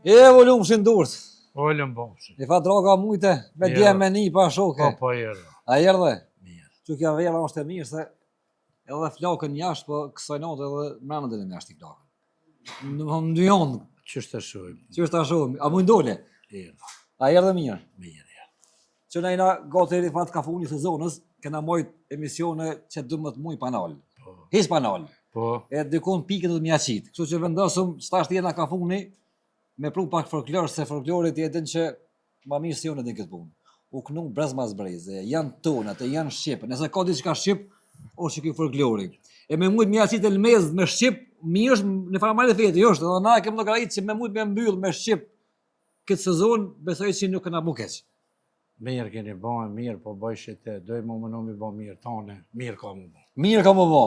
E volum shindurt. Olëm bomshë. I fa droga mujte, me dje me një pa shoke. Po erdhe. A erdhe? Mirë. Që kja vera është e mirë se edhe flakën jashtë, po kësaj natë edhe mrenën dhe në jashtë i flakën. Në ndyon. Ç'është shojmë? Që është ashtu? A mund dole? Erdhe. A erdhe mirë? Mirë. Që na jena gati i fat kafuni sezonës, kena mojt emisione që 12 muj panal. Po. His panal. Po. E dikon pikën do të mja qit. Kështu që vendosëm stash tjena kafuni me pru pak folklor, se folklorit jetën që ma mirë si unë edhe në këtë punë. U knu brez mas breze, janë tonat, janë shqip. Nëse ka diçka shqip, është që kjo folklori. E me mujt mja qit e lmez me shqip, mi është në faramarit feti, është. Edhe na kem llogarit që me mujt me mbyll me shqip këtë sezon, besoj që nuk këna bukeq. Mirë keni bën, mirë, po bëjshit e doj më më mi bën mirë tane, mirë ka më bën. Mirë ka më bë.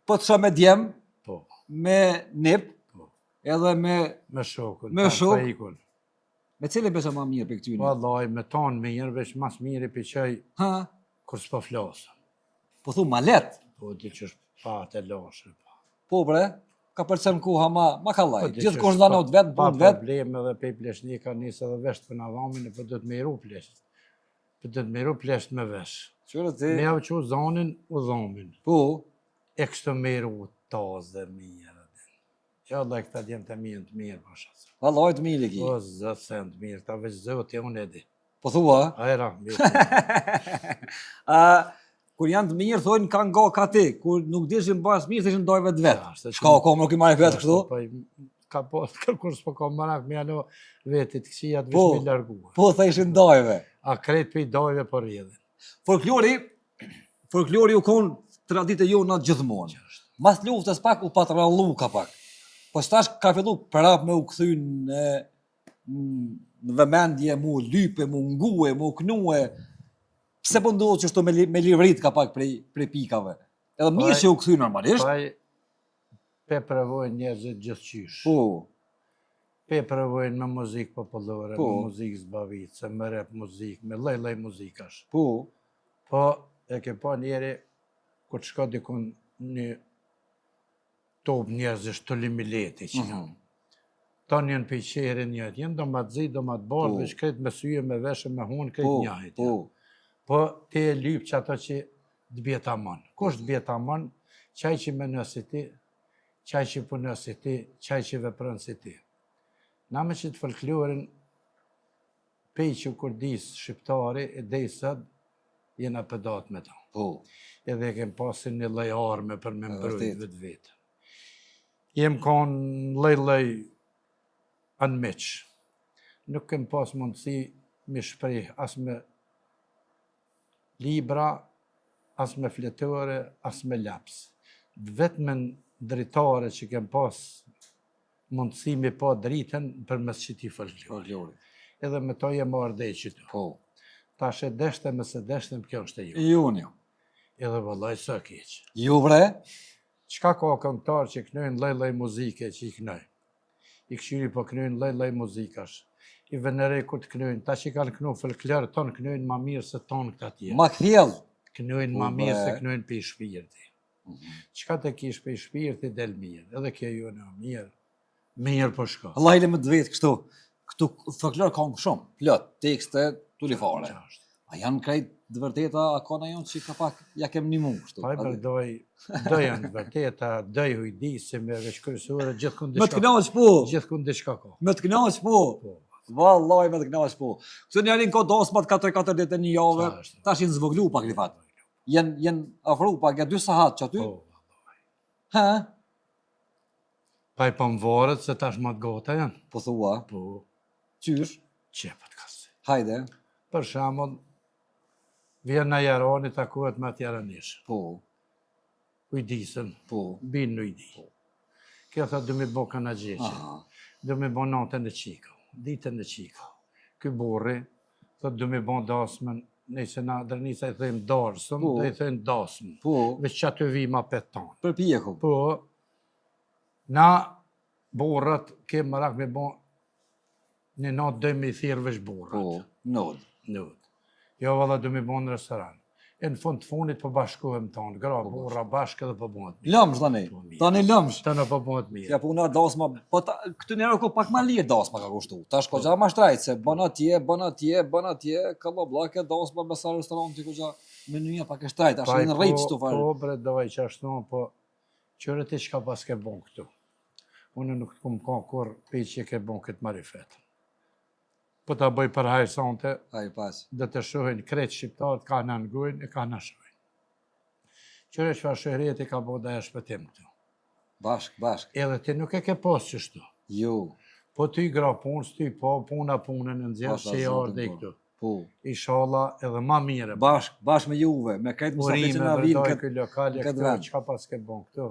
Po të me djem, Po. me nip, Po. edhe me shokun. Me shok. Ikun. me cilën besa më mirë për këtyne. Vallaj, me tanë mirë, veç mas mirë i piqaj Ha, kur s'po flasë. po thu ma let. Po di që është pa të lashë. Po bre, ka përcen kuha ma kallaj. Po, Gjithë kur zdanot vetë, pa punë vetë. probleme edhe pe pleshni ka nisë edhe vesht për në dhamin, po do të me iru plesht. Po do të me iru plesht me vesh. Qërë ti? Me javë që u zanin, u dhamin. Po, E kështë me iru tazë dhe mirë. Ja dhe këta djemë të mirë të mirë, pasha. vallaj të mirë e ki. O, zëtë se në të mirë, ta veç zëtë e unë edi. Po thua? Ajra, mirë. Kur janë të mirë, thonë kanë nga ka ti. Kur nuk dishin pas mirë, theshin dojve të vetë. Ja, se Shka o komë, nuk i marrë vetë kështu? Ka po, kërkur s'po ka marak me alo vetit kësijat Po. vesh me largua. Po, theshin dojve. A krejt për i dojve për rjedhin. Folklori u konë tradite jo në gjithmonë. Mas luftës pak u patrallu ka pak. Po stash ka fillu prap me u kthy në vëmendje, mu lype, mu ngue, mu knue. Pse po ndodhë që shto me livrit ka pak prej pikave? Edhe mirë që u kthy normalisht. Paj, pe prevojnë njerëzit gjithqysh. Po, Pe prevojnë me muzikë popullore, Po. me muzikë zbavice, me rap muzikë, me lej muzikash. po, Po, e ke pa njeri, kur të shka dikun një top njerëzish të limileti që janë. Ta njën për i qerin njët, jenë do ma të zi, do ma të bardh, Po. veç krejt me syje, me veshe, me hunë, krejt po, njahit. po. Po, te e lypë që ato që të bjeta manë. Kush të bjeta manë? Qaj që me nësi ti, qaj që për nësi ti, qaj që veprën si ti. Na me që të folklorin, pej që kur disë shqiptari, e dejsët, jena pedat me ta. Po, Edhe kem pasin një lej arme për me mbrojt vërtet. vetë vetë. Jem kanë lej anë meq. Nuk kem pas mundësi me shpreh as me libra, as me fletore, as me laps. Vetëm dritare që kem pas mundësi me pa dritën për mes qëti folklori. folklori. Edhe me to jem ardej qëtu. Po. Tash e deshte me se deshte, kjo është e ju. Ju një. Edhe vëllaj së keq. Ju bre? Qka ka këngëtar që kënojnë lej muzike që i kënoj? I këshyri po kënojnë lej muzikash. I venerej kur të kënojnë, ta që i kanë kënu folklor, tonë kënojnë ma mirë se tonë këta tjerë. Ma këthjell. Kënojnë ma Po, mirë se bre. kënojnë për i shpirti. Qka të kish për i shpirti del mirë, edhe kjo ju në mirë. Mirë po shka. Allah ile me të vetë kështu. Këtu folklor kanë shumë, plot, tekste, tulifare. Qa është? A janë krejt dë vërteta, a ka në jonë që ka pak, ja kem një mund kështu. Pa i doj janë vërteta, doj hujdisi me veç kërësore, gjithkun Me të knaq po, Gjithkun diçka ka. me të knaq po. Po. Vallaj me të knaq po. Këtu njerin ka dasmat 4 ditë një javë, Qa është? tash jenë zvoglu pak një fatë. Jenë afru pak, ja 2 sahat që aty. Po. Ha? Pa i pëmvarët se tash ma të gota janë. Po thua, Po. qysh, Qepët kasi. hajde, Për shembull, vjen në jarani takohet me atë jaranishë. po, Ujdisën, po. binë në ujdi. Kjo tha du mi bo këna gjeqe, Aha. du mi bo natën e qikë, ditën e qikë. Ky burri, thot du mi bo dasmën, nëse na dërnisa i thejmë darsëm, Po. dhe i thejmë dasmën. Po, Veç që aty vi ma petan. për pjeku. Po, na burrat ke mërak me bo, në natë dojmë i thirë veç burrat. Po, nod. Nut. Jo, valla, du mi bo në restoran. e në fund të fundit po bashkohem tonë, gra, burra, bashkë edhe po bëhet mirë. Lëmsh tani lëmsh. Tani po bëhet mirë. Ja puna dasma, po këtë njerë ko pak ma lirë dasma ka kushtu. Tash ko gja ma shtrajt, se bën atje, ka blake dasma me sa restoranti ko gja menuja pak e shtrajt, ashtë në rejt qëtu farë. Po bre, doj që ashtu, po qërë ti qka pas ke bon këtu. Unë nuk të kumë ka kur pe që ke bon këtë marifet. Po ta bëj për hajë sante, dhe të shohin kretë shqiptarët, ka në ngujnë, e ka në shohin. Qërë që fa shëhrijet i ka bo dhe e shpëtim këtu. Bashk. Edhe ti nuk e ke posë qështu. Jo. Po ty gra punës, ty po punën në nëzjerë që i ardhe i këtu. Po. Ishala edhe ma mire. Bashk me juve, me krejtë musafri që në vinë këtë lokale, këtë që ka pas ke bon këtu.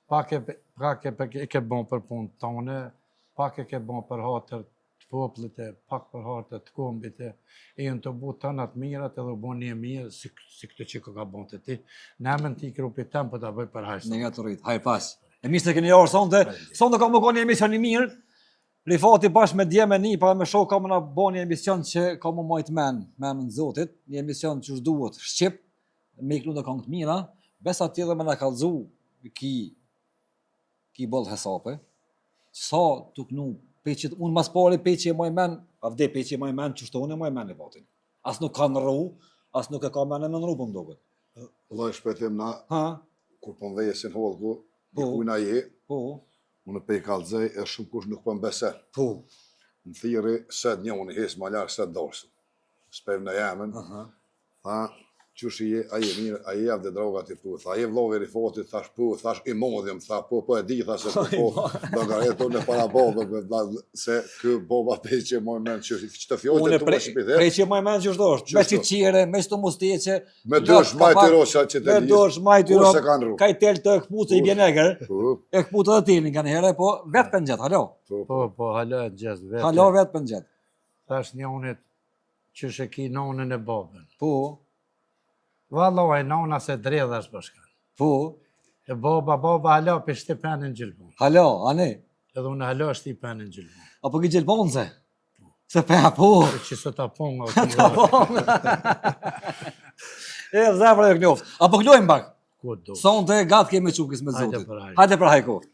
Pak e ke bon për punë tonë, pak e ke bon për hatër të poplit e, pak për hatër të kombit e jënë të bu të natë mirat edhe bu një mirë, si këtë që ka bon të ti. Nëmën ti grupi tem për të bëj për hajë. Një nga të rritë, hajë pas. E misë të keni orë sonde ka më ko një emision një mirë, Rifati bashkë me djeme një, pa me shok ka më në bo një emision që ka më majtë menën zotit, një emision që shduhet shqip, me i klu në kanë të mira, besa tjede me në kalzu ki bëllë hesape, sa të kënu peqit, unë mas pari peqit e maj men, avde peqit e maj men, që shtohën e maj men e vatin. As nuk ka në ru, as nuk e ka men e në ru për më doget. Allah i shpetim na, kur për mveje si në holgu, një kujna je, unë pe i kalzej e shumë kush nuk për mbese. Në thiri, sed një unë i hes ma ljarë, sed dorsë. Spem në jamen, tha, qësh i je, a je mirë, a je avde drogat i pu, tha, a je vlovi Rifatit, thash pu, thash i modhjem, tha, po e di, tha se po, dogaretu në para bobëve, se kë boba peqe moj men, që të fjote të më shpithet. Peqe moj men që shdo është, me qiqire, me shtu musteqe, me dërsh majtë i roqa që të lisë, ka i tel të këputë i bjeneger, e këputë dhe tilin ka njëhere, po vetë për njët, halo? Po, halo e gjest, vetë. Halo vetë për njët. Thash një unit që shë ki nonën e babën. Po. Valla e nona se dredhash bashkan. Po. E baba halo për shtipenin gjilbon. Halo, ane? Edhe unë halo shtipenin gjilbon. Apo ki gjilbon se? Se peha po. Që së ta ponga. Ta ponga. E zemra e knjoft. Apo klojmë bak? Ku do? Son të gatë kemi qukis me zotit. Hajde për hajko.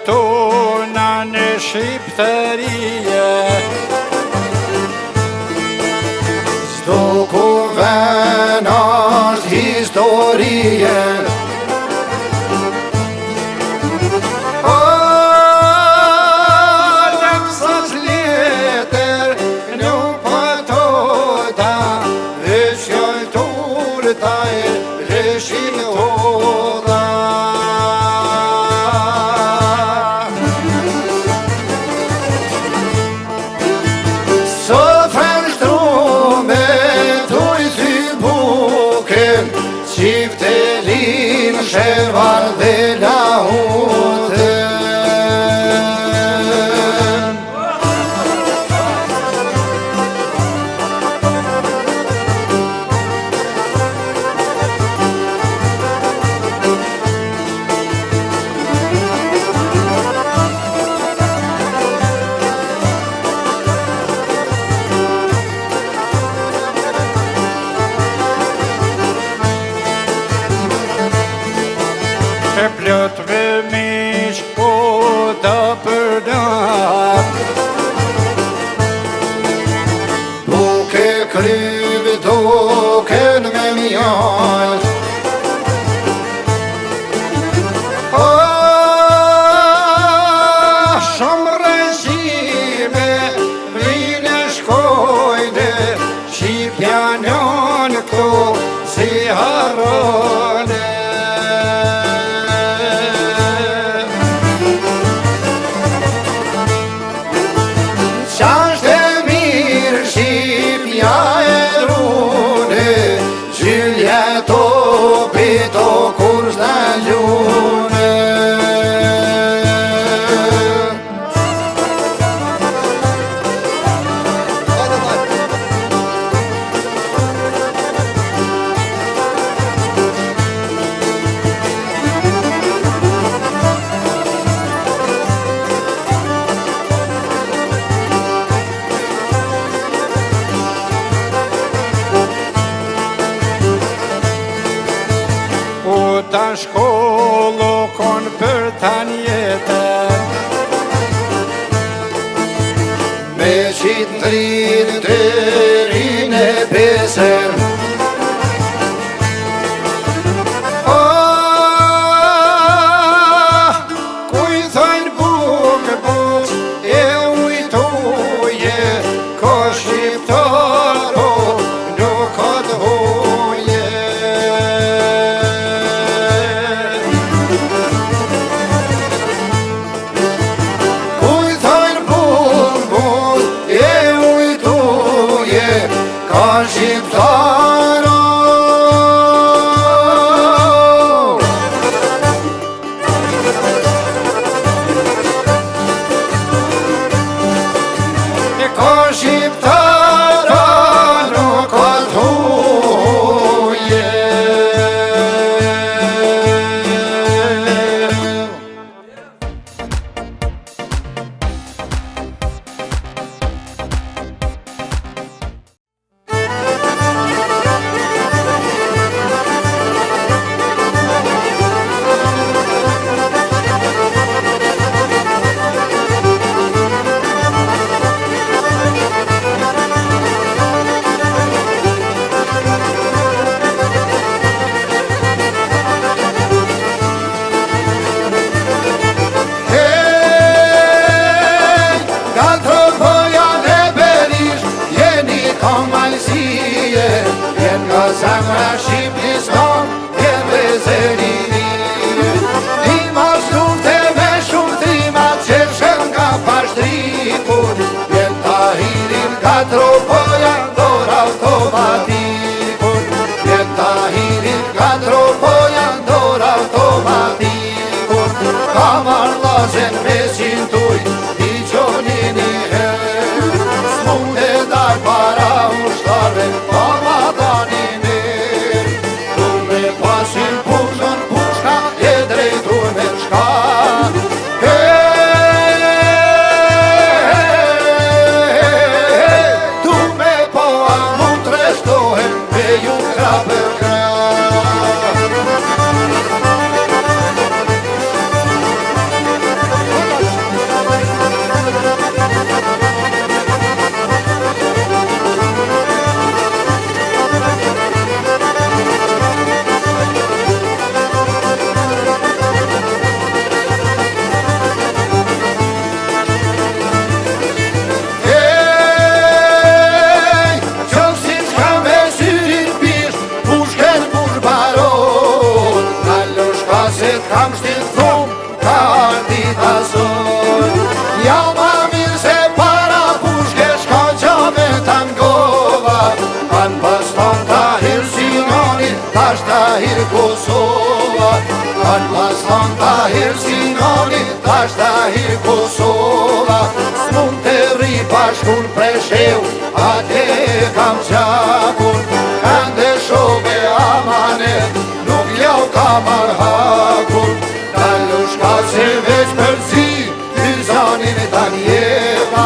Tona në shqiptërije, s'do ku ven është historie. O, lëpsas letër nuk pëtota, vëshjoj turta e rëshim toda. Qiftelin shërvar dhe lahutën. E plotve miq po të përdat, duke kryve duke në me mjall. O, shumë regjime vile shkojnë, Shqipja njën këtu si harone. Qashtë e mirë Shqipja e drune, Gjylja to pito kur s'da ljune. shkollo kon për tan jetën. Me qitë dritë të rinë e pesën. Kuj thojnë bukë bukë, e ujtuje, ko shqiptaro nuk ka të huje. Kuj thojnë bukë bukë, e ujtuje, ka shqiptaro. Ka shqiptaro nuk ka të huje. Zamra Shqipnistan, e vezërinije. Ima stufte me shumë trimat, që shën nga pashtrikun. Jen Tahirin ka tropoja, ndor automatikun. Jen Tahirin ka tropoja, ndor automatikun. Ka marrë lazen me sintuj, i qoni një herë. S'munde daj para ushtarve, pa ma dani. Kam shtit thum, ka ardita son. Ja ma mirë se para pushke shka qa me tangova. Kan pas ton Tahir Sinoni, tash Tahir Kosova. Kan pas ton Tahir Sinoni, tash Tahir Kosova. S'mun të rri bashkun Presheu, ate kam qakun. Ende shobe amanet, nuk jau ka marhakun. Dalushka se veç përzi, ty zanin e tanjeva.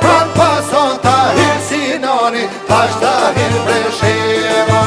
Kan pason Tahir Sinoni, tash Tahir Presheva.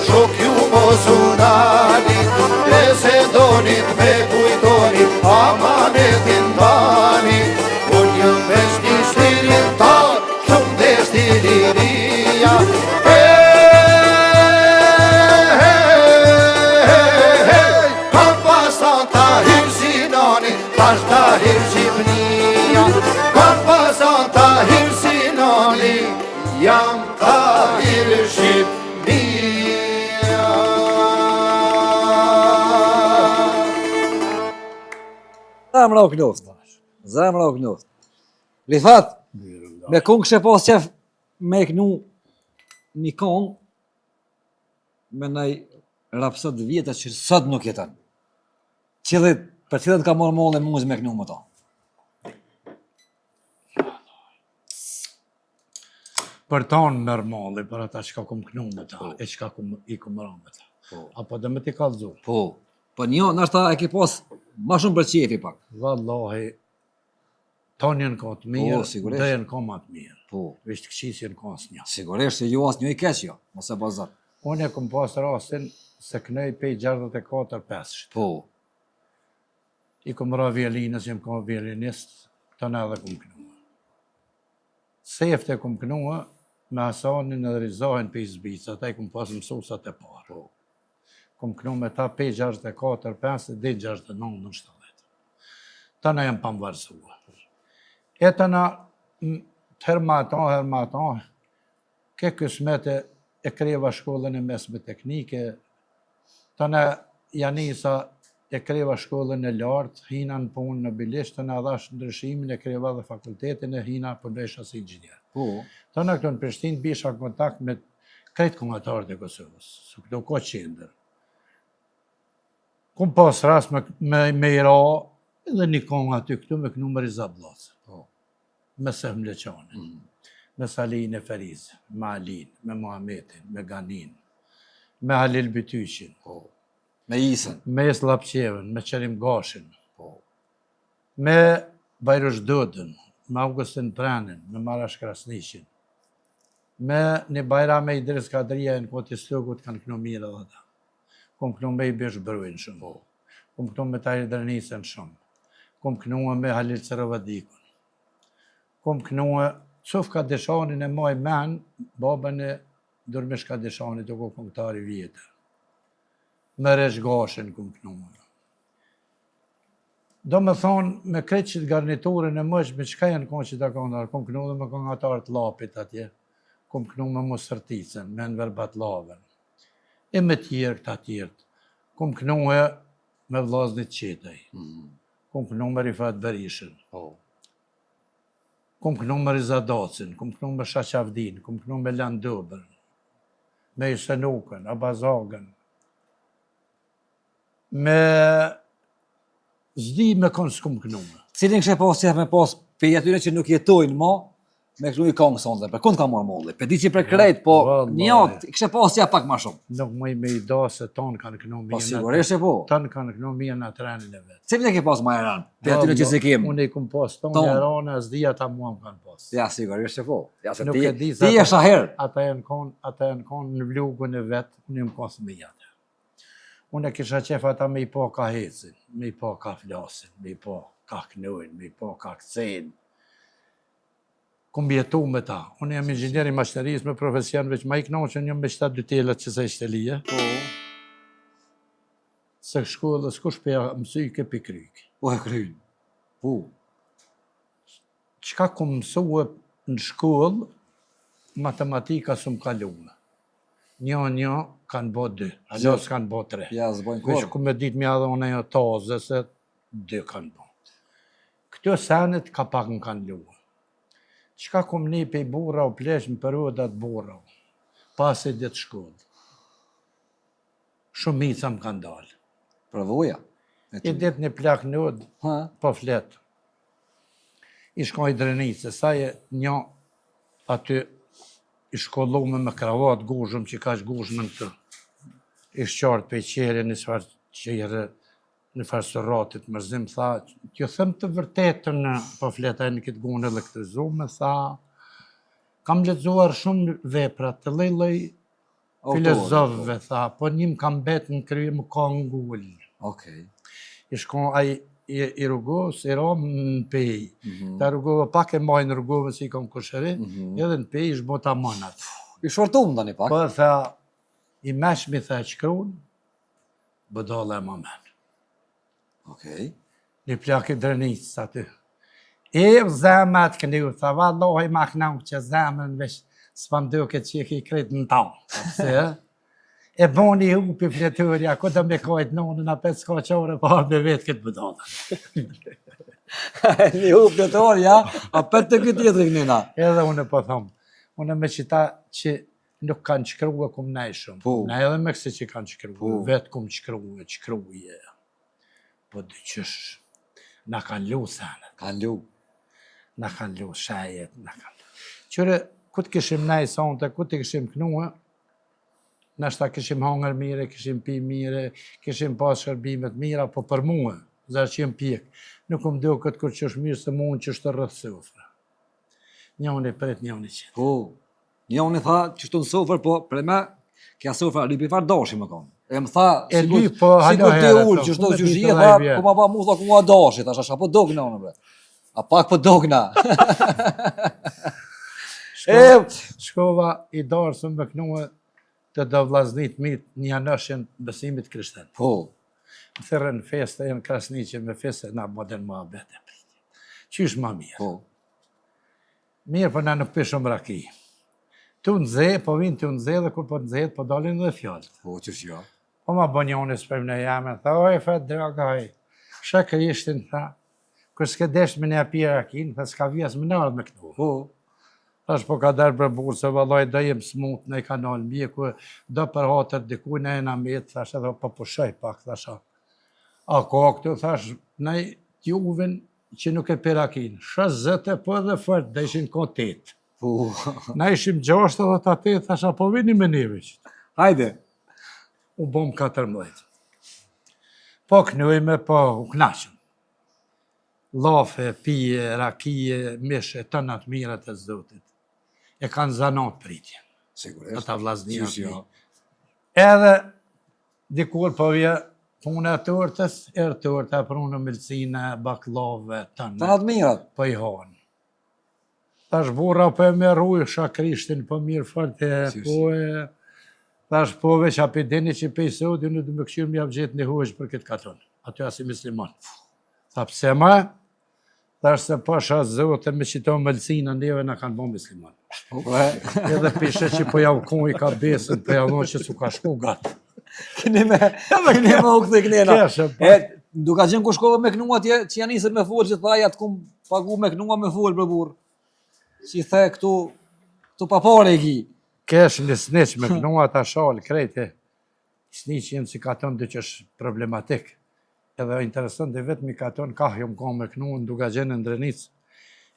Shok ju mosunani, e se donit me kujtoni, amanetin bani. Unë jëm mes një shtirin tar, shumë deshti liria. Kam pasan Tahir zahir Shqipnia. Zemra u knoft. Zemra u knoft. Rifat, me këngë kështë pas qef me kënu një këngë me nëj rapsat vjetët që sot nuk jetën. Për cilët ka morë mollë e muzë me kënu më ta. Për tonë mërë mollë, për ata që ka kum kënu me ta, e që ka i kum ra me ta. Apo dhe me ti kalëzu. Po, një, nështë e ki pas ma shumë për qefi pak. Vallahi, tonë jenë ka të mirë, dhe jenë ka ma të mirë. Po. Vishtë këqis jenë ka asë një. Sigurisht se ju asë një i keq jo, mos e bazat. Unë e kum pas rastin se kënej pej 64-5. Po. I kum ra violinës, jem ka violinist, të në edhe kum kënua. Sefte kum kënua, me Hasanin edhe Rizahin pej Zbica, ta i kum pas mësusat e parë. Po. Kum kënu me ta pej 64-5 dhe 69-70. Ta në jem pamvarsua. E të në hermatan, ke kësmete e kreva shkollën e mesme teknike, ta në janisa e kreva shkollën e lartë, hina në punë në Bilisht, të në adhash ndryshimin e kreva dhe fakultetin e hina përndesha si inxhinier. Po. Ta në këto në Prishtinë bisha kontakt me krejt kongatarët e Kosovës, su këto ko qender. Kum pas rast me i ra, edhe një kong aty këtu me kënu më Riza Blasë. Me Sehm Leqani, me Salin e Feriz, me Alin, me Muhametin, me Ganin, me Halil Bytyshin, Me Isën. me Slapqevën, me Qerim Gashin, Po. me Bajrush Dodën, me Augustin Prenin, me Marash Krasnishin, me një Bajra me Idris Kadria në koti Stogut kanë kënu mirë edhe ta. Kum kënu me i Bish Brujnë shumë, kum kënu me Tahir Dërnisën shumë, kum kënu me Halil Cerovadikun, kum kënu qof ka deshanin e maj men, babën e Durmish ka deshanit të ku këngëtari vjetër. Me Resh Gashin kum kënu. Do me thonë, me kretë që të garniturën e mësh, me qka janë konë që të këngëtarë, kum kënu dhe me këngëtarë të lapit atje, kum kënu me Musërticën, me Enver Batlavën, e me tjerë këta tjertë, kum kënu me Vllaznit Qetaj, kum kënu me Rifat Berishën, kum kënu me Riza Dacin, kum kënu me Shaqavdin, kum kënu me Landobën, me Isenukën, Abazagën, me zdi me konë s'kum kënu me. Cilin kështë pas qef me pas për atyre që nuk jetojnë ma, me kënu i kongë sonde, për kënd ka marrë molli? Për di që për krejt, po njët, kështë pas qef pak ma shumë. Nuk më i me i da se tonë kanë kënu Po mirë. sigurisht e po. Tonë kanë kënu mirë në trenin e vetë. Cilin e ke pas ma e ranë? Për atyre që se kemë? Unë i kum pas tonë e rane, zdi ata mua më kanë pas. Ja, sigurisht e po. Ja, se Nuk ti e di se ti e shaher. Ata janë konë në vlugun e vetë, unë jëmë pas me jatë. Unë e kisha qef ata me i po ka hecin, me i po ka flasin, me i po ka knujnë, me i po ka këcen. Kum jetu me ta. Unë jam inxhinier i mashtërisë me profesion, veç ma i knoqen jam me 7 telat që se ishte lije. Se shkollës kush për mësuj ke pikryk. Po e kryjnë. Po. Qka kum mësue në shkollë, matematika s'u më kalume. Një kanë bo 2, alo s'kanë bo 3. Ja, zbojnë Veç korë. ku me ditë mja dhe unë e tazë, se 2 kanë bo. Këto senet ka pak në kanë luë. Qka kum një pej bura u plesh në periodat bura, pas e ditë shkollë. Shumica më kanë dalë. Provoja. I ditë një plak nëd, Ha? po fletë. I shkoj Drenicë, sa e një aty i shkollume me kravat guzhëm që ka që guzhëm në të. I shqartë pe qere në sfarë qere në farësëratit mërzim, tha, t'ju them të vërtetën, po fletaj në këtë gunë elektrizume, tha, kam letëzuar shumë vepra të lejlej filozofëve, tha, po njëm kam betë në krye më ka ngullë. Okej. I shkon ai i rrugovës, i ram në pej. Ta rrugovë pak e majnë rrugovës i kom kushëri, edhe në pej i shbota monat. I shortum da një pak. Po, tha, i meshmi, tha, qkruun, bëdole e mamen. Okej. Një plak i Drenicës aty. E zemet këndiu, tha, vallohi ma knau që zemën vesh s'pam duket që i krejt në ta. Pse? E boni hupi fletërja, ku do me kajt nonën, a 5 qare, pa me vetë këtë bëdata. Një hup fletërja, a 5 të këtë tjetër kënina. Edhe unë po thom, unë me qita që nuk kanë qkruë kum nejshëm. Na edhe me këse që kanë qkruë, vetë kum qkruë. Po dy qësh, na kanë lu sanet. Kanë lu. Na kanë lu shajet, na kanë lu. Qëre, ku të këshim nej sonte, ku të këshim knuë, nashta këshim hangër mire, këshim pi mire, këshim pas shërbimet mira, po për muë, zarë që jem pjek, nuk më do këtë kur që është mirë se muën që është të rrëth sofra. Njëni pret, njëni qëtë. Po, njëni tha që shtu në sofrë, po për me, kja sofrë, lypi farë dashi më kanë. E më tha, si kur të ullë, që shtu që shije, tha, po ma pa mu, tha ku nga dashi, tha, shasha, po dogna unë, bre. A pak po dogna. Shkova i darë së më kënuë të do vlaznit mitë një nëshën besimit krishten. Po. Më thërën feste, e në Krasniqe me feste, na modern më abete. Qysh ma mirë? Po. Mirë, po na nuk pishëm raki. Tu nëze, po vinë tu nëze dhe kur po nëze, po dalin dhe fjallët. Po, qysh jo. Po ma bonjoni së përmë në jame, tha, oj, fat, draga, oj. Shëkë ishtin, tha, kër s'ke desht me një api rakin, tha, s'ka vjes më nërë me këtu. Po. Thash po ka derë për burë, se vëllaj do jem smut në i kanal mjeku, do për hatër dikuj në e në metë, thash edhe po pushoj pak, thash a ka këtu, thash, në juven që nuk e pirakin, 60 po dhe fërt, dhe ishin kontet. Po. Na ishim 68, thash a po vini me neve që. Hajde. U bom 14. Po knujme, po u knashëm. Lafe, pije, rakije, mishe, të natë mirat e zotit. E kanë zanat pritje. Sigurisht. Ata vlaznijat mi. Jo. Edhe dikur po vje punë e tortës, torta, prunë milcine, baklave, Të tënë. natë mirat. Po i hanë. Tash burra po e me rujë, shakrishtin, po mirë fërte, po e... Tash po veç api dini që pe i sodi, unë du me këshirë mi avgjet një hojsh për këtë katon. Aty asi musliman. Tha pse ma? Tash se pasha zote me qito mëlsina neve na kanë bo musliman. Edhe pishe që po ja u kon i ka besën, po ja u që su ka shku gatë. Këni me u këtë kënena. Duka gjenë ku shkove me knua tje, që janë nisër me folë, që thaja të kum pagu me knua me folë për burë. Që i the këtu papare e ki. Kesh një sniq me knua ta shalë, krejte. Sniq jenë si ka tonë dhe që është problematik. Edhe interesant dhe vetëmi ka tonë, ka jom ka me knua në duka gjenë në Drenicë.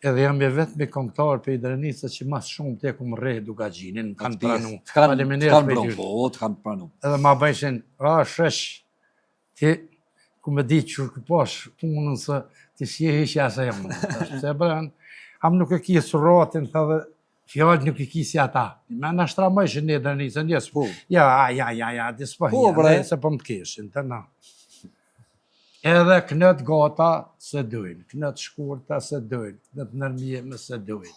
Edhe jam e vetëmi këngëtar për i Drenicës që mas shumë të ku më rejë duka gjinin, kanë pranu. Kanë pranu. Edhe ma bëjshin, shesh, ti ku me di që pash punën se ti si e hishja se jam. Se bërën, am nuk e kisë ratin, dhe fjallë nuk e kisë ata. Me në shtramëjshin një Drenicën, jesë. Ja, dispo hija, se po më të kishin, të na. Edhe knët gata se dojnë, knët shkurta se dojnë, knët nërmjeme se dojnë.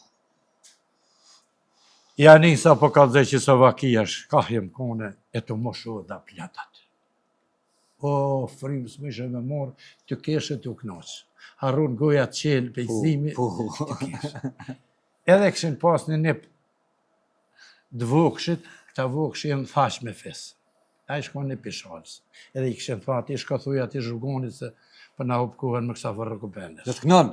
Ja nisa po ka dhe që Slovakiash, ka jem kone, e të mosho dhe platat. O, frimë s'mishe me morë, të keshe të knoqë. Harun goja qelë, pejzimi, të keshe. Edhe këshin pas një nip dvokshit, këta vokshit jenë thash me fesë. A i shkon një pishalës. Edhe i këshen thua, ti shka thuja, ti zhurgonit se për na hupkuhen më kësa vërë rëkupendës. Dhe të kënon?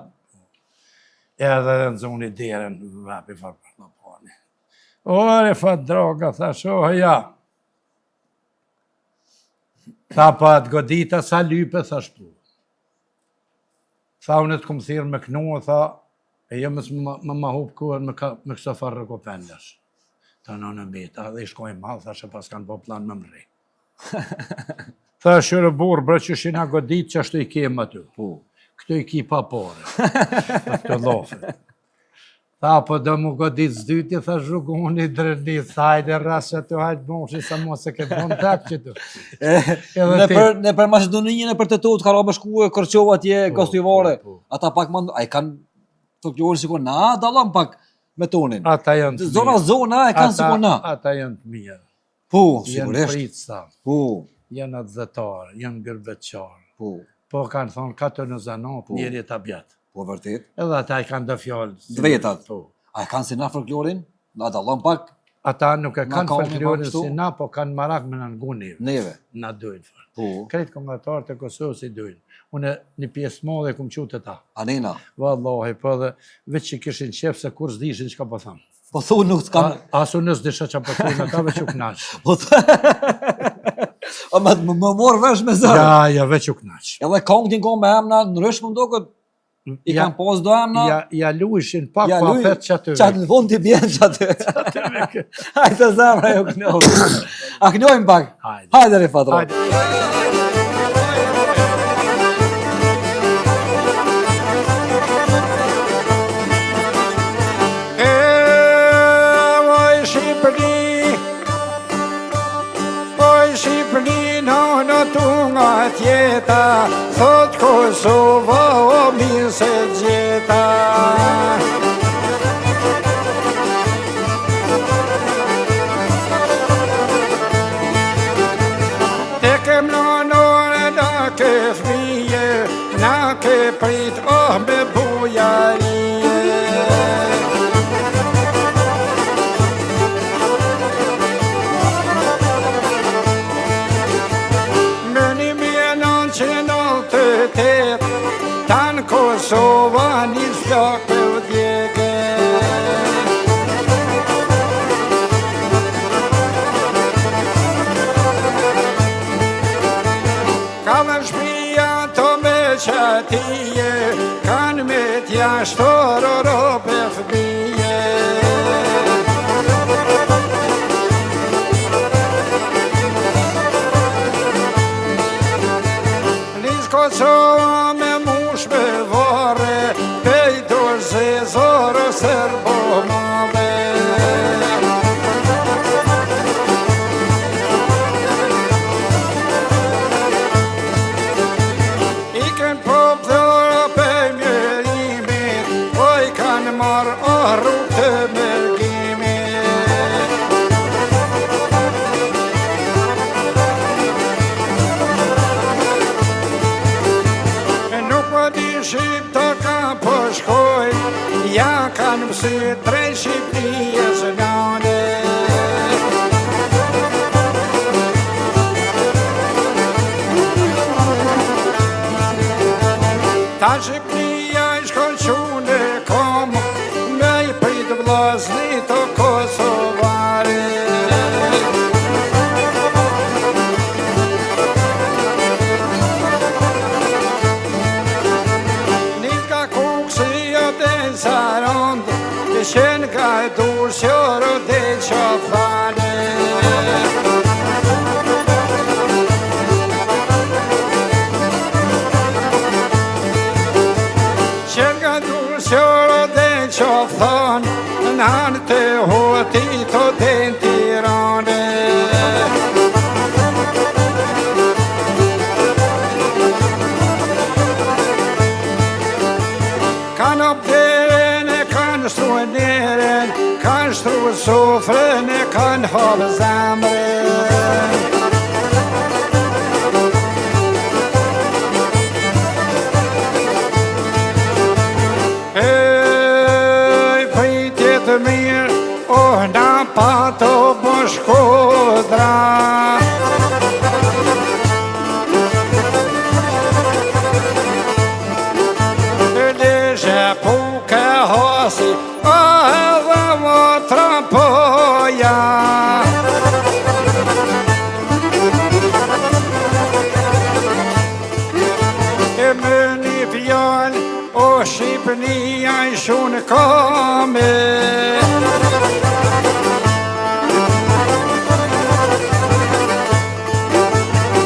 Edhe në zoni deren, vapi farë në pani. Ore, fat droga, thash, ja. Tha pa të godita, sa lype, thash tu. Tha unë të këmë thirë me knua, tha, e jo më hupkuhen më kësa farë rëkupendës. Tha në beta, dhe i shkojnë malë, thash, pas kanë po plan më mrej. Tha shërë burë, bre që shina godit që ashtu i kemë aty. Këtu i ki pa pare. Këtë lofe. Tha, po do mu godit zdyti, tha zhugoni drënit, hajde rrasë që të hajtë moshi, sa mos e këtë kontakt që të. Në për Macedoninë, në për të totë, ka rabë shku e kërqova tje, kostivare. Ata pak mandu, a i kanë të kjojnë si kur na, dalam pak me tonin. Ata janë të mirë. Zona e kanë si kur na. Ata janë të mirë. Po, janë pritsa, janë adhëtar, janë gërbeqar. Po kanë thonë, ka të në zanat, njeri të abjatë. Po, vërtet. Edhe ata i kanë dë fjallë. Dvetat. A i kanë si na folklorin? Na dallon pak. Ata nuk e kanë folklorin si na, po kanë marak me në nguni. Neve. Na dojnë. Po. Kretë këngëtarët e Kosovës i dojnë. Unë një pjesë madhe kum qute ta. Anena. Vallahi, po dhe veç që kishin qef se kur s'dishin që ka po thamë. Po thonë nuk s'kan... Asu nësë disha që po thonë, ata veç u knaqë. Po më morë vesh me zërë. Ja, veç u knaqë. Edhe kongtin ka me emna në rëshmë më do këtë. I kanë pos do emna. Ja luishin pak pa apet që aty. Qatë në fund t'i bjenë që aty. Hajtë zemra jo knojnë. A knojnë pak. Hajde re fatro. Tunga tjeta, thot Kosova o mirë se gjeta. Te kem nonore na ke fmije, na ke prit me bujarije. Tanë Kosova një flok për djege. Ka dhe shpia të me qatije, kanë me tja shtoro rope fëbije. Lis Kosova zoro serbo mave. I ken pop dhora pe mjerimit, oj kanë marrë rrugë të mërgimit. Nuk po di shqip të ka po shkoj, ja kanë mësy tre Shqipërijës nane. Ta Shqipërija i shkon qune kom, me i prit vllazni të Kosovare. Qenë ka e dur qërë dhe që fane. Qenë ka dur qërë dhe që fane, në hanë të hoti të dhe në Tirane. Kanë opteren e kanë strueneren, kanë stru sofren e kanë havë zemren. Ej, pritje të mirë, na pato po Shkodra. Hasi, edhe më trampoja. E më një fjallë, o Shqipënia i shunë kame.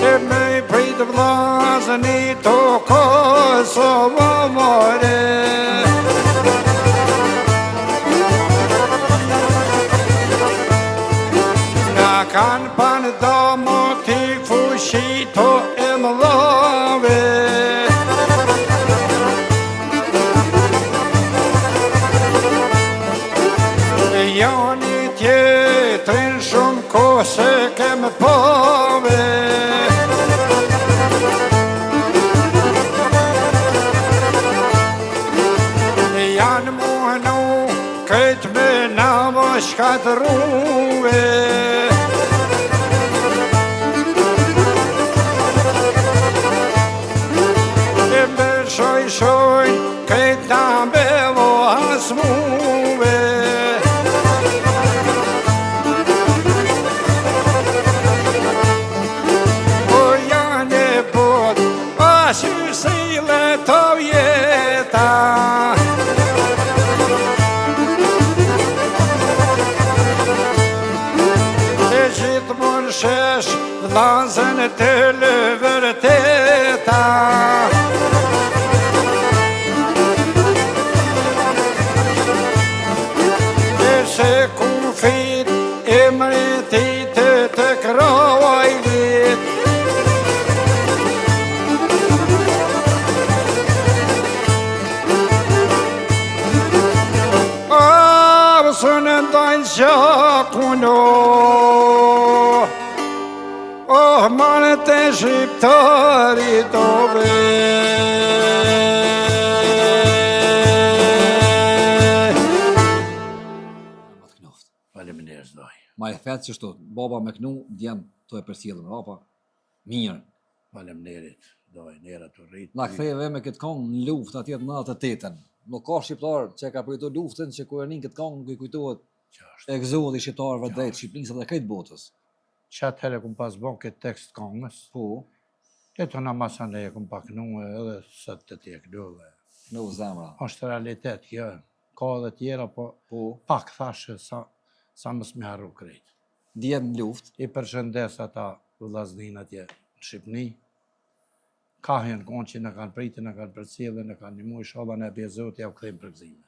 E më i pritë vllazën i të Kosovare. Kanë panë damo t'i fushito e mëllave. Janë i tjetrin shumë kose kemë pove. Janë muhnu këtë me namo shka gjithmonë shesh vllazën të vërteta. Se kufit emri ti të krojlit. Së në ndajnë qakuno, manë të shqiptarit ove. Faleminderit doj. Ma e fetë që shto, baba me knu, djem të e përsjellën, rapa, mirë. Faleminderit doj, nera të rritë. Na kthejeve me këtë kongë në luft atjet në atë tetën. Nuk ka shqiptar që ka përjetuar luftën që kur e nin këtë kongë nuk i kujtohet egzodhi shqiptarëve drejt Shqipërisë dhe krejt botës. Qatë herë kum pas bon këtë tekst kongës. Po. E të në masan e kum pak nu edhe sot të tjek duve. Në zemra. Është realitet kjo. Ka edhe tjera, po pak thashe sa mës me harru krejt. Djem në luft. I përshëndes ata vëllazdin atje në Shqipni. Kahjen konë që në kanë pritë, në kanë përcjellë, në kanë nimu, inshallah në bjezot, ja u këthejmë për gzime.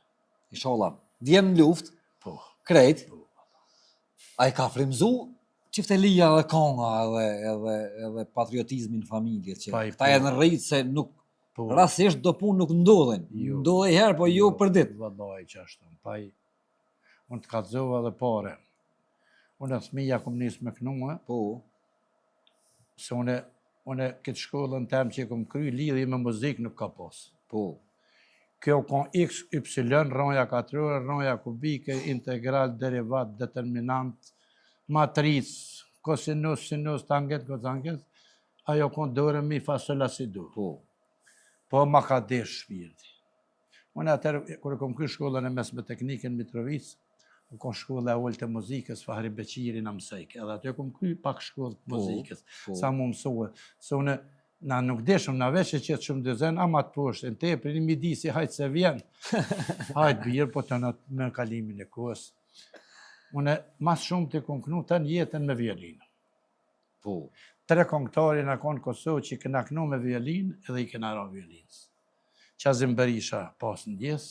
Inshallah. Djem në luft. Po. Krejt. A i ka frimzu qiftelia dhe konga edhe patriotizmin familje që këta e në rritë se nuk rasisht do punë nuk ndodhen. Ndodhe i herë, po jo për ditë. Vëllaj që ashtu. Paj, unë të kalzova dhe pare. Unë e thmija kom njës me knua. Po. Se unë këtë shkollën tem që kom kry, lidhje me muzikë nuk ka posë. Po. Kjo kon x, y, rronja katrore, rronja kubike, integral, derivat, determinant, matric, kosinus, sinus, tanget, kotanget, ajo kon dore mi fasola si du. Po. Po ma ka desh shpirti. Unë atër, kërë kom kry shkollën e mesme teknikën Mitrovic, kom shkollë e ullë të muzikës, Fahri Beqiri në mësejke, edhe atë kom kry pak shkollë të muzikës, sa mu mësohë, se unë na nuk deshëm, na veç e qëtë shumë dëzen, ama të poshtë, në te, për një midisi, hajtë se vjen, hajtë birë, po të në me kalimin e kohës. Unë mas shumë të kom knu të në jetën me violinë. Po. 3 këngëtari në konë Kosovë që i këna knu me violinë, edhe i këna ra violinës. Qazim Berisha pas në djesë,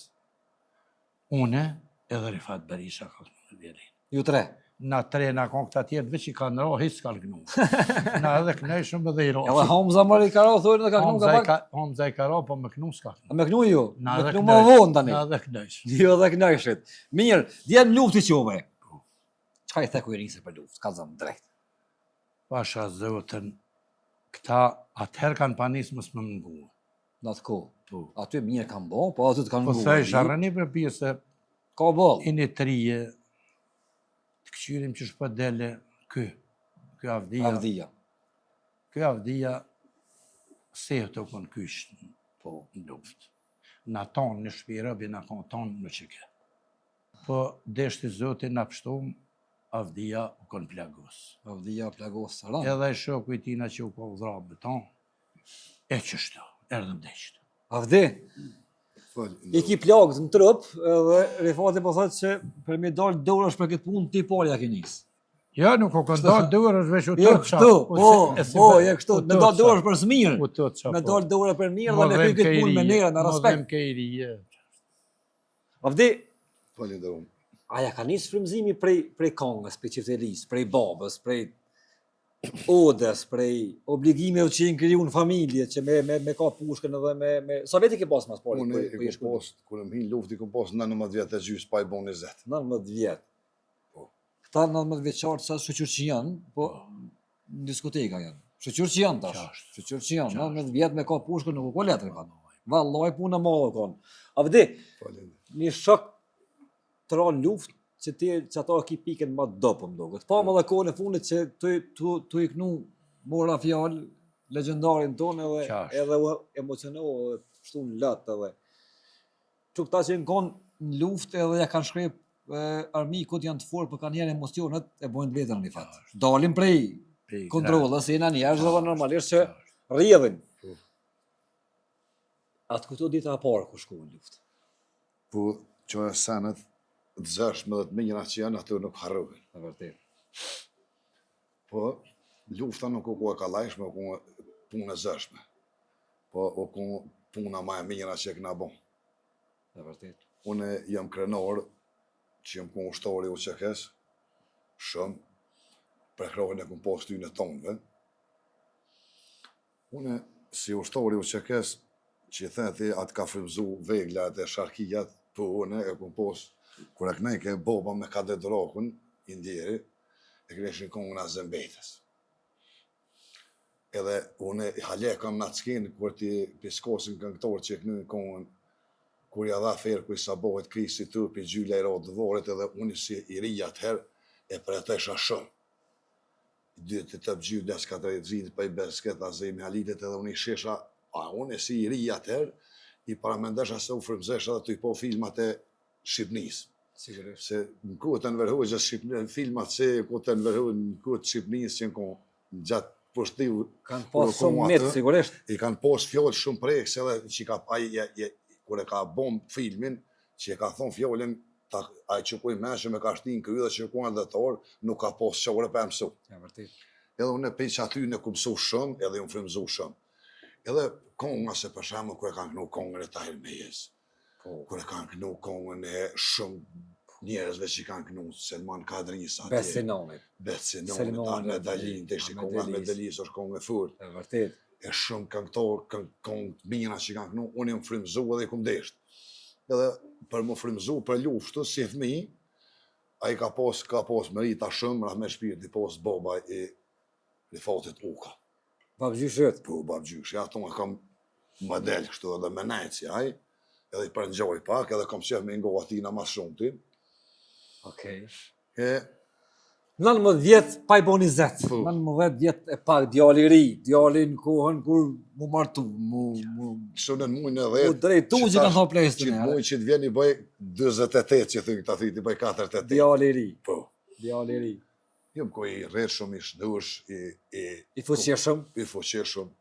une, edhe Rifat Berisha ka kënu me violinë. Ju 3? Na 3 na konë këta tjertë, veç i kanë ra, hisë kanë kënu. Na edhe kënejshëm edhe i ra. Edhe Hamza mërë i ka ra, thujnë dhe ka kënu ka pak? Hamza i ka ra, po me kënu s'ka kënu. Me kënu ju? Na Me edhe kënu më vonë tani? Na edhe kënejshëm. Jo edhe kënejshit. Mirë, djenë lufti qove. Qka i theku i rinse për luft? Ka zëmë drejt. Pasha zotën, këta atëherë kanë panis mësë më mëngu. Në atë ko. Aty mirë kanë bo, po aty të kanë Po ngu. thej, sharëni për pjesë, Ka bolë. i një trije, të këqyrim që shpët dele, kë avdija. Kë avdija, se të konë kyshtë në luft. Në tonë në shpirëbi, në konë tonë në qëke. Po deshti zotin në pështum, avdija u konë plagos. Avdija plagos së ranë. Edhe i shoku i tina që u konë dhrabë tonë, e qështu, erdhëm deshtu. Avdi, i ki plagët në trup, edhe Rifati po thëtë që për mi dalë dorësh për këtë punë, ti polja ki njësë. Ja, nuk o kënë dalë dorësh veç u të Jo të kështu, jo kështu, me dalë dorësh për smirë, me dalë dorë për mirë dhe me këtë punë me nere, në respekt. Modhem kejri, Avdi, Falenderoj. aja ka njësë frimzimi prej kongës, prej qiftelisë, prej babës, prej odës, prej obligimeve që i në kriju në familje, që me ka pushkën edhe me... Sa veti ke pas mas pari? Unë i kom pas, kërë më hinë lufti, kom pas 19 vjetë e gjysë, pa i bon 20. 19 vjetë. Këta 19 vjeqartë sa shëqyrë që janë, po në diskoteka janë. Shëqyrë që janë tash. Shëqyrë që janë. 19 vjetë me ka pushkën nuk u ko letër kanë. Vallaj punë në madhe kanë. Avdi, një shok të ra luft që ata ki piken ma dopëm do këtë. Pa më dhe kohën e fundit që tu i knu mora fjallë, legendarin tonë edhe emocionohë edhe pështu në lëtë edhe. Që këta që në konë në luft edhe ja kanë shkrep armikut janë të forë për kanë njerë emocionet e bojnë të vetën një fatë. Dalim prej kontrolës, e në njerës dhe normalisht që rjedhin. Atë këto dita a parë ku shku në luft. Po që e senet, të zërshme dhe të minjëra që janë, ato nuk harrojnë. Në vërtet. Po, lufta nuk u ka lajshme, u ku punë e zëshme. Po, u ku puna ma e mira që e këna bon. E vërtet. Une jam krenor, që jam ku ushtori u qekes, shumë, prekrojnë e ku pos ty në tonëve. Une, si ushtori u qekes, që i theti atë ka frymzu veglat e sharkijat, po une e ku pos, kur e knejke boba me kadet rokun, indjeri, e kreshin kongën a zëmbetës. Edhe une hale kam në atëskin, kur ti piskosin këngëtor që e kënë kongën, kur ja dha ferë kuj sa bohet krisi të për gjylla i rodë dëvorit, edhe unë si i rija atëherë, e për e të isha shumë. Dytë të bëgjyë des ka të rejtë për i besket, a zemi halitet edhe unë i shesha, unë si i rija atëherë, i paramendesha se u frëmzesha dhe të i po filmat e Shqipnisë. Sigurisht. Se në kohët e nënverhojë Shqipnisë, filmat se kohët e nënverhojë në kohët Shqipnisë që në gjatë poshtiu. Kanë pas shumë mitë, sigurisht. I kanë pas fjallë shumë prejkës edhe që ka kur e ka bom filmin, që e ka thonë fjallin, a i që kuj menshë me ka shtin kry dhe që kuj në dhëtor, nuk ka pas qore për mësu. Edhe unë e pej që aty në ku mësu shumë, edhe unë frimzu shumë. Edhe konga se për shemë, kur e kanë kënu kongën e Tahir Mejez, kur e kanë kënu kongën e shumë njerëzve që kanë kënu Selman Kadrisa, Besinonit, Medalin, të ishte konga Medalis, është kongë e furt. E vërtet. E shumë këngëtor, kongë mira që kanë kënu, unë jam frimzu edhe i kum desht. Edhe për më frimzu për luftë, si fëmi, a i ka pos merita shumë, rrah me shpirti, pos boba i Rifatit Uka. Babgjyshet. Po, babgjysh, ja, ato nga kam model kështu edhe me nejci, aj, edhe i përngjoj pak, edhe kam qef me ngo atina mas shumë ti. Okej. 19 vjet pa i bo 20, 19 vjet e pak, djali ri, djali në kohën kur mu martu, Shunën mujnë edhe... mu drejtu që kanë thonë plejstën e. Qitë mujnë që të vjen i bëj 28, që thënë këta thyti, i bëj 48. Djali ri. Po. Djali ri. Jëmë ko i rreshëm, i shdush, I fuqeshëm. I fuqeshëm.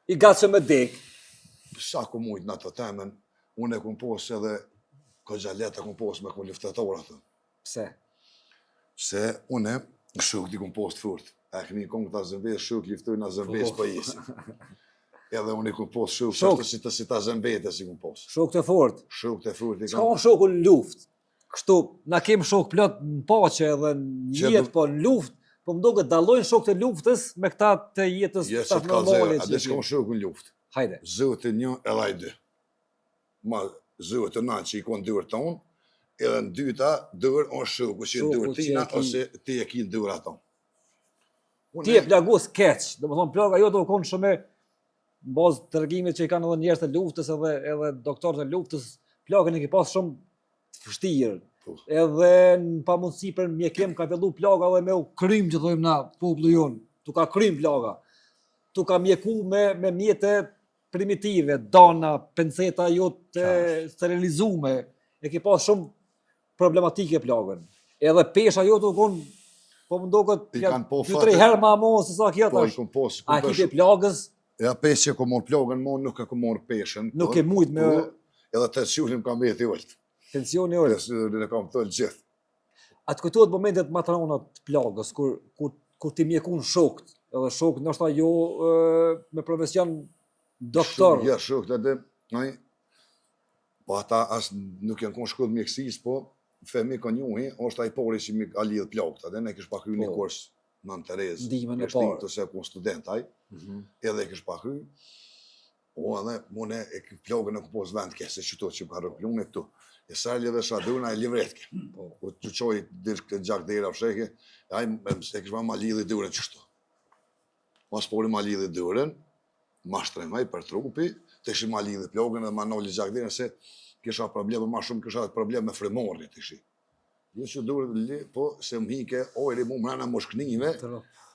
I gatshëm me dek. Sa ku mujtë në ato temen, unë e kum pos edhe ko gjallet e kum pos me ku luftetor atë. Pse? Se une shuk t'i kum pos të furt. E këni kongë të azëmbes, shuk liftuj në azëmbes për jesi. Edhe unë i kum pos shuk, si të azëmbete si kum pos. Shuk të fort. Shuk të furt. Qka o shoku në luft? Kështu, na kem shok plot në pache edhe në jetë, po në luft, po më do këtë dalojnë shok të luftës me këta të jetës të normale. A dhe shka më shok në luft? Hajde. Zëvët e një edhe i dy. Ma zëvët e nanë që i konë dërë tonë, edhe në dyta dërë o shoku që i dërë tina, ose ti e ki dërë ato. Ti e plagus keq, dhe më thonë plaga jo të u konë shumë në bazë të rëgjimit që i kanë edhe njerës të luftës edhe doktorët të luftës, plagën e ki pas shumë të fështirë. Edhe në pamundësi për mjekim ka fillu plaga dhe me u krym që thojmë na popullu jonë, tu ka krym plaga, tu ka mjeku me mjete primitive, dana, penceta jo të sterilizume, e ki pas shumë problematike plagën. Edhe pesha jo të u konë, po më do këtë 2-3 herë ma mo, se sa kjeta është. A ki të plagës? Ja pesë që ku morë plagën, nuk e ku morë peshen. Nuk e mujt me... Edhe të sjuhlim kam veti ullët. Tensioni ullët? Tensioni kam të gjithë. A të kujtohet momentet matronat të plagës, kur ti mjekun shokët, edhe shokët nështë jo me profesion doktor. Ja, shokët edhe, po ata asë nuk janë konë shkollë mjekësis, po femi ka njuhi, është a i pori që mi a lidhë plagët, edhe ne kështë pa kry një kurs në në Terezë, ndihmën e parë, të se konë studentaj, edhe kështë pa kry, o edhe mune e plagën e këpos vend ke, se qëto që ka rëplunë e këtu. E sërli dhe shadurna e livretke. Po të qoj dirë gjak dhe i rafsheke, e kështë ma lidhë i dëren qështu. Mas pori ma lidhë i dëren, ma shtremaj për trupi, të ishi ma lidhë i plagën edhe ma nolli gjak dhe i se kisha probleme ma shumë, kisha probleme me fremorri të ishi. Jo që durë, po se më hike ojri mu mrena mushknive,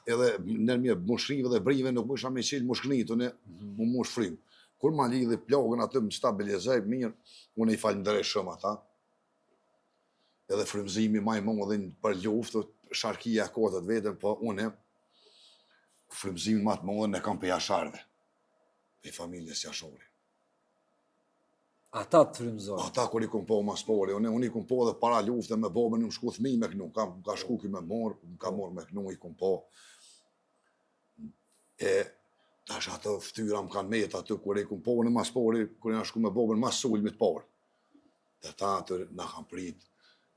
edhe nërmje mushrive dhe brive nuk më isha me qilë mushknitu në mu mush frim. Kur ma lidhë plagën atë më stabilizaj mirë, unë i falëndërej shumë ata. Edhe frymëzimi maj më dhe për luftë, sharkia kotët vetën, po une frymëzimi ma të më dhe në kam për jasharve, për familjes jashori. Ata të frymëzoj? Ata kur i kum po mas pori, unë i kum po dhe para luftë me bobën, më shku thmi me kënu, ka shku ki me morë, ka morë me kënu, i kum po. Tash ato ftyra më kanë met aty, kur e kum porën mas pori, kur janë shku me bobën mas sulmit porë. Dhe ta atë na kanë prit.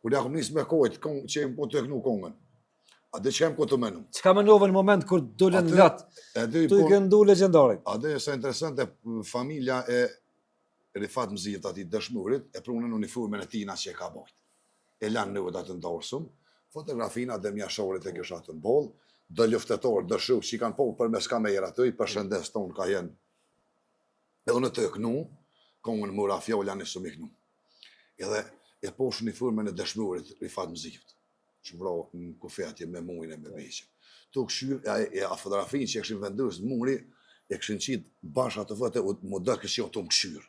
Kur ja kum nis me kojt, që po të kënu kongën. A dhe që jem ku të menu. Çka menove në moment kur dolen lat? Tu i këndu legjendari. A dhe sa interesante, familja e Rifat Mzijit ati dëshmurit, e prunën uniformen e tina që e ka bojt. E lanë në vëdat të ndorsum, fotografina dhe mjashorit e kësha të nboll, dë luftetor, dë shuk që i kanë pohë për mes kamera të i përshëndes tonë ka jenë. Edhe në të kënu, kongën mëra fjolla në sëmi kënu. Edhe e posh uniformen e dëshmurit Rifat Mzijit, që vro në kufetje me mujnë e me beqe. Tu këshyr, a fotografinë që e këshin vendus në muri, e këshin qitë basha të vëte, më dë këshio të më këshyr.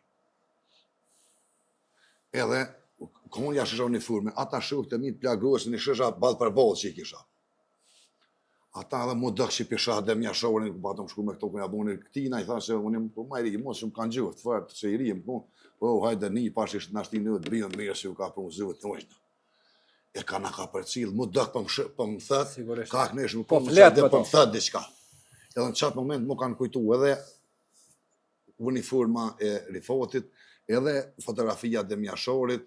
Edhe, konë ja shësha uniforme, ata shuk të mitë plagos, në shësha balë për bolë që i kisha. Ata edhe më dëkë që i pisha dhe mja shorin, ku patëm shku me këto kënja bunir këtina, i tha se unë ma i ri, mos shumë kanë gjuft, fërtë që i ri, po hajde një, pash ishtë nashti në të binë, mirë si u ka prunë zëvët në ojnë. E ka në ka për cilë, më dëkë për më thëtë, ka kënesh më konë që dhe për më thëtë diqka. Edhe në qatë moment më kanë kujtu edhe uniforma e Rifatit, edhe fotografia dhe mjashorit,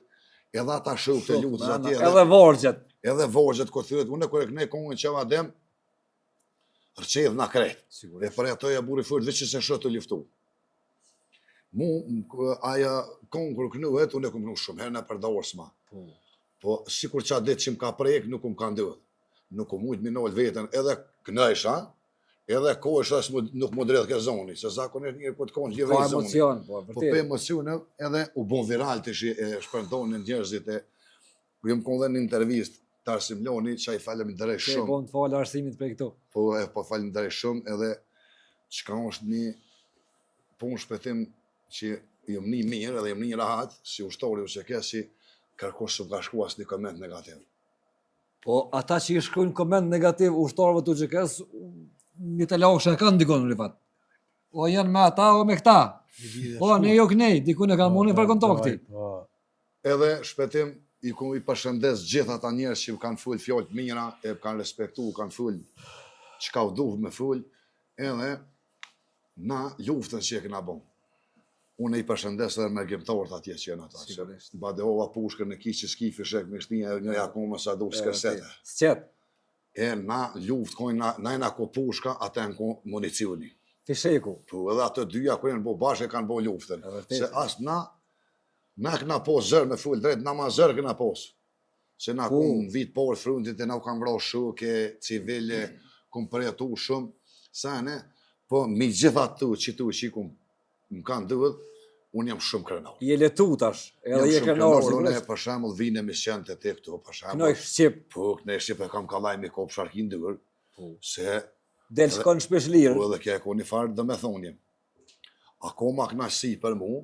edhe ata shuk të lutës atje. Edhe vorgjet. Edhe vorgjet, kur thyrët, unë e kërë këne kongën që vadem, rëqedh në kretë. E për e toja buri fërët, veç që se shë të liftu. Mu, aja kongë kërë kënuhet, unë e këmë kënu shumë, herë në për dorsma. Po, si kur qa ditë që më ka prejkë, nuk më ka ndëdhë. Nuk më mujtë minojt vetën, edhe kënëjsha, edhe kohë është nuk më drejtë ke zoni, se zakonisht njërë po të konë gjithë i zoni. Po pe emocione, edhe u bon viral të shi e shpërndonë në njerëzit e, ku jem konë dhe një intervjist të Arsim Loni, që a i falem në drej shumë. Ke bon të falë arsimit për këto. Po falem në drej shumë, edhe qka është një punë shpetim që jem një mirë, edhe jem një rahat, si ushtori u që ke, si kërkosh së ka shku as një koment negativ. Po, ata që i shkruajnë koment negativ ushtarëve të GKS, një të laukë që e kanë dikon në Rifat. O janë me ata o me këta. Po, ne jo kënej, dikun e kanë munin për kontakti. Edhe shpetim, i përshëndes gjithë ata njerës që kanë full fjallë të mira, e kanë respektu, kanë full që ka u duhë me full, edhe na luftën që e këna bon. Unë i përshëndes edhe me gjemtorët atje që jenë ata. Badehova pushkër në kishë skifi shek me shtinja, një jakome sa du s'kërsete. S'qetë. E na luft, na e na ko pushka, ata e në ko municioni. Fisheku. Po edhe atë dyja kërë në bo bashkë e kanë bo luftën. Se asë na këna pos zërë me full drejt, na ma zërë këna pos. Se na kumë vitë porë frundit e na u kanë vro shuke, civile, kumë përjetu shumë. Sa ne, po mi gjitha tu që më kanë dëvët, unë jam shumë krenar. Je letu tash, edhe je krenar. Unë e për shemull vine emision të te këtu, për shemull. Kënoj Shqip. Po, kënoj Shqip e kam kalaj me kopë sharkin dëvër, se... Del shkon shpesh lirë. Po, edhe kje ko një farë dhe me thonje. Akoma këna si për mu,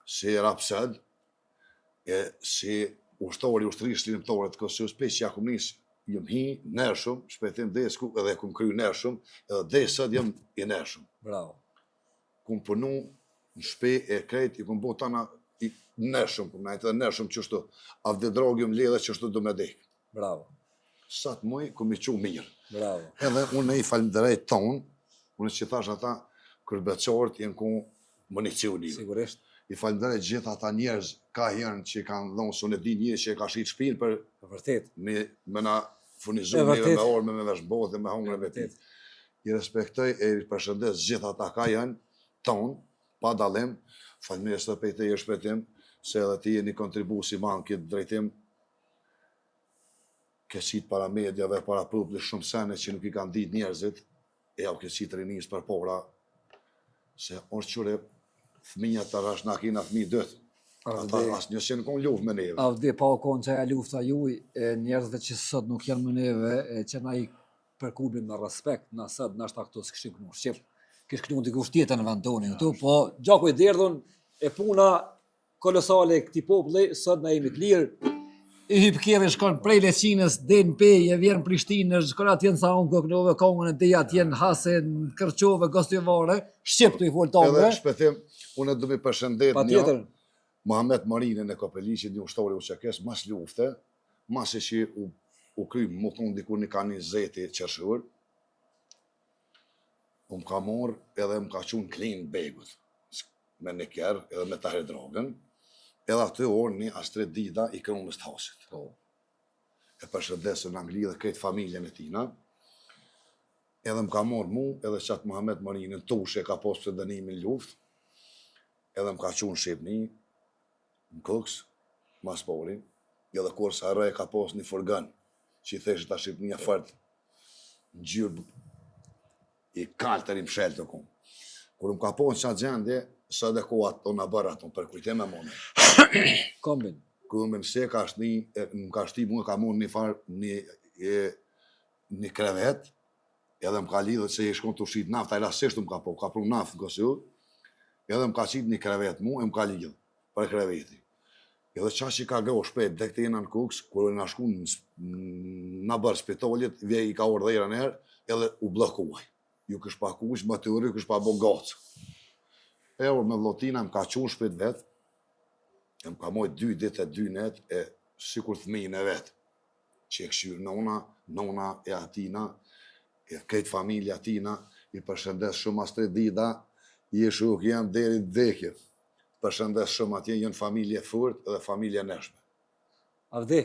si rapsed, e si ushtërisht limtore të Kosovës, peq që jakum nisë, jëm hi nërshëm, shpetim desku, edhe kum kryu nërshëm, edhe desët jëm i nërshëm. Bravo. Kum punu në shpe e krejt, i kum bo tana i nërshëm, kum najtë edhe nërshëm qështu, avde drogjëm ledhe qështu du me dekë. Bravo. Sa të muj, kum i qu mirë. Bravo. Edhe unë i falimderejt tonë, unë që thash ata kërbeqorët jenë ku municioni. Sigurisht. I falimderejt gjithë ata njerëz ka herën që kanë dhonë, së në di njerëz që ka shqitë shpinë për vërtet. Me na furnizu me orme, me veshbote, me hongre, me ti. I respektoj e i përshëndes gjithë ata ka janë tonë, pa dalim, falimderejt të pejte i shpetim, se edhe ti e një kontribusi manë këtë drejtim, kësit para medjave, para publik shumë sene që nuk i kanë ditë njerëzit, e au kësit rinis për pora, se është qëre fëmija të rash në kina fëmi dëtë. Ata asë njësë në konë luft me neve. Avdi pa o konë që e lufta juj, njerëzve që sot nuk janë me neve, që na i përkublim në respekt, na sot në ashtë këto s'këshim kënu Shqip, kështë kënu dikush tjetër në vendoni, po gjako i derdhun, e puna kolosale këti populli, sot na jemi të lirë, i hypkeve shkon prej Leqinës, dhe në peje, vjen Prishtinës, shkon atjen sa unë këknove, kongën e dhe atjen hase, në Kërqove, Gostivare, Shqip të i folë tonë. Edhe shpetim, unë du mi përshëndet një, Mohamed Marinën e Kopeliqit, një ushtori u qekes, mas lufte, mas e që u krymë, më thonë dikur një ka një zeti qërshur, Unë ka morë edhe më ka qunë klinë begut, me në kjerë edhe me tahre drogën, edhe aty orë një Astrid Dida i kërumës të hasit. E përshëndesën në Angli dhe këtë familjen e tina, edhe më ka morë mu, edhe qatë Muhammed Marinën tushe ka posë për dënimin luft, edhe më ka qunë Shqipni, në këks, masporin, edhe kur sa rëj ka posë një furgën, që i theshë ta Shqipnia fërtë, në gjyrë i kaltër i mshelë të kumë. Kur më ka posë qatë gjendje, së dhe ko ato në bërë ato, për kujtime mone. Kombin. Kombin se ka shni, më ka shti mu, ka mund një farë, një krevet, edhe më ka lidhët se i shkon të ushqit naftë, a i lasishtu më ka pru naftë në kësur, edhe më ka qitë një krevet mu, e më ka lidhë, për kreveti. Edhe qash i ka gëo shpet, dhe këte jena në kuks, kur në shku në bërë spitolit, i ka orë dhejra nërë, edhe u blokuaj. Ju kësh pa kush, më të uri, kësh pa bo gacë. E orë me vlotina, më ka qunë shpet vetë, e më ka mojtë 2 ditë e 2 net, e sikur thmijin e vetë, që e këshyrë nona e atina, e këtë familja atina, i përshëndes shumë Astrid Dida, i shuk jam deri dhekje. Përshëndes shumë atje, jënë familje furt edhe familje neshme. Avdi,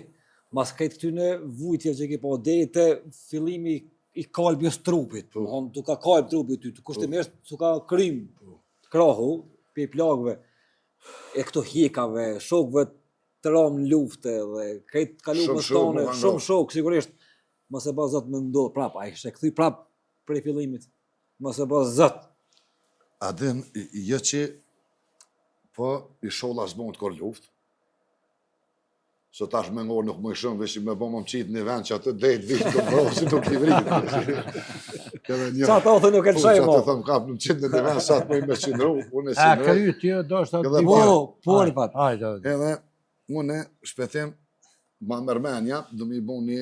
mas këtë këtyne vujtje që ke po deri të fillimi i kalbjës trupit, tu ka kalb trupit ty, kushtimisht tu ka krym, krahu, pe plagëve, e këto hjekave, shokëve të ramë në lufte, dhe këtë kalu më stane, shumë shokë, sigurisht, mos e ba zot me ndodhë prap, a i shë këthy prap prej fillimit, mos e ba zot. Adin, jë që, po, i sholla s'bon të kër luft, së tash me ngorë nuk më i shumë, veç i me bo më qitë një vend që atë dhejt vitë të mbrojë që nuk i vritë. Qa ta thë nuk e në shaj, mo? Qa të thëmë kap, në qitë një vend, sa të me i me qindru, unë e A, qindru. këry t'jo, do është të Po, një pat. Edhe, unë shpetim, ma mërmenja, du mi bu një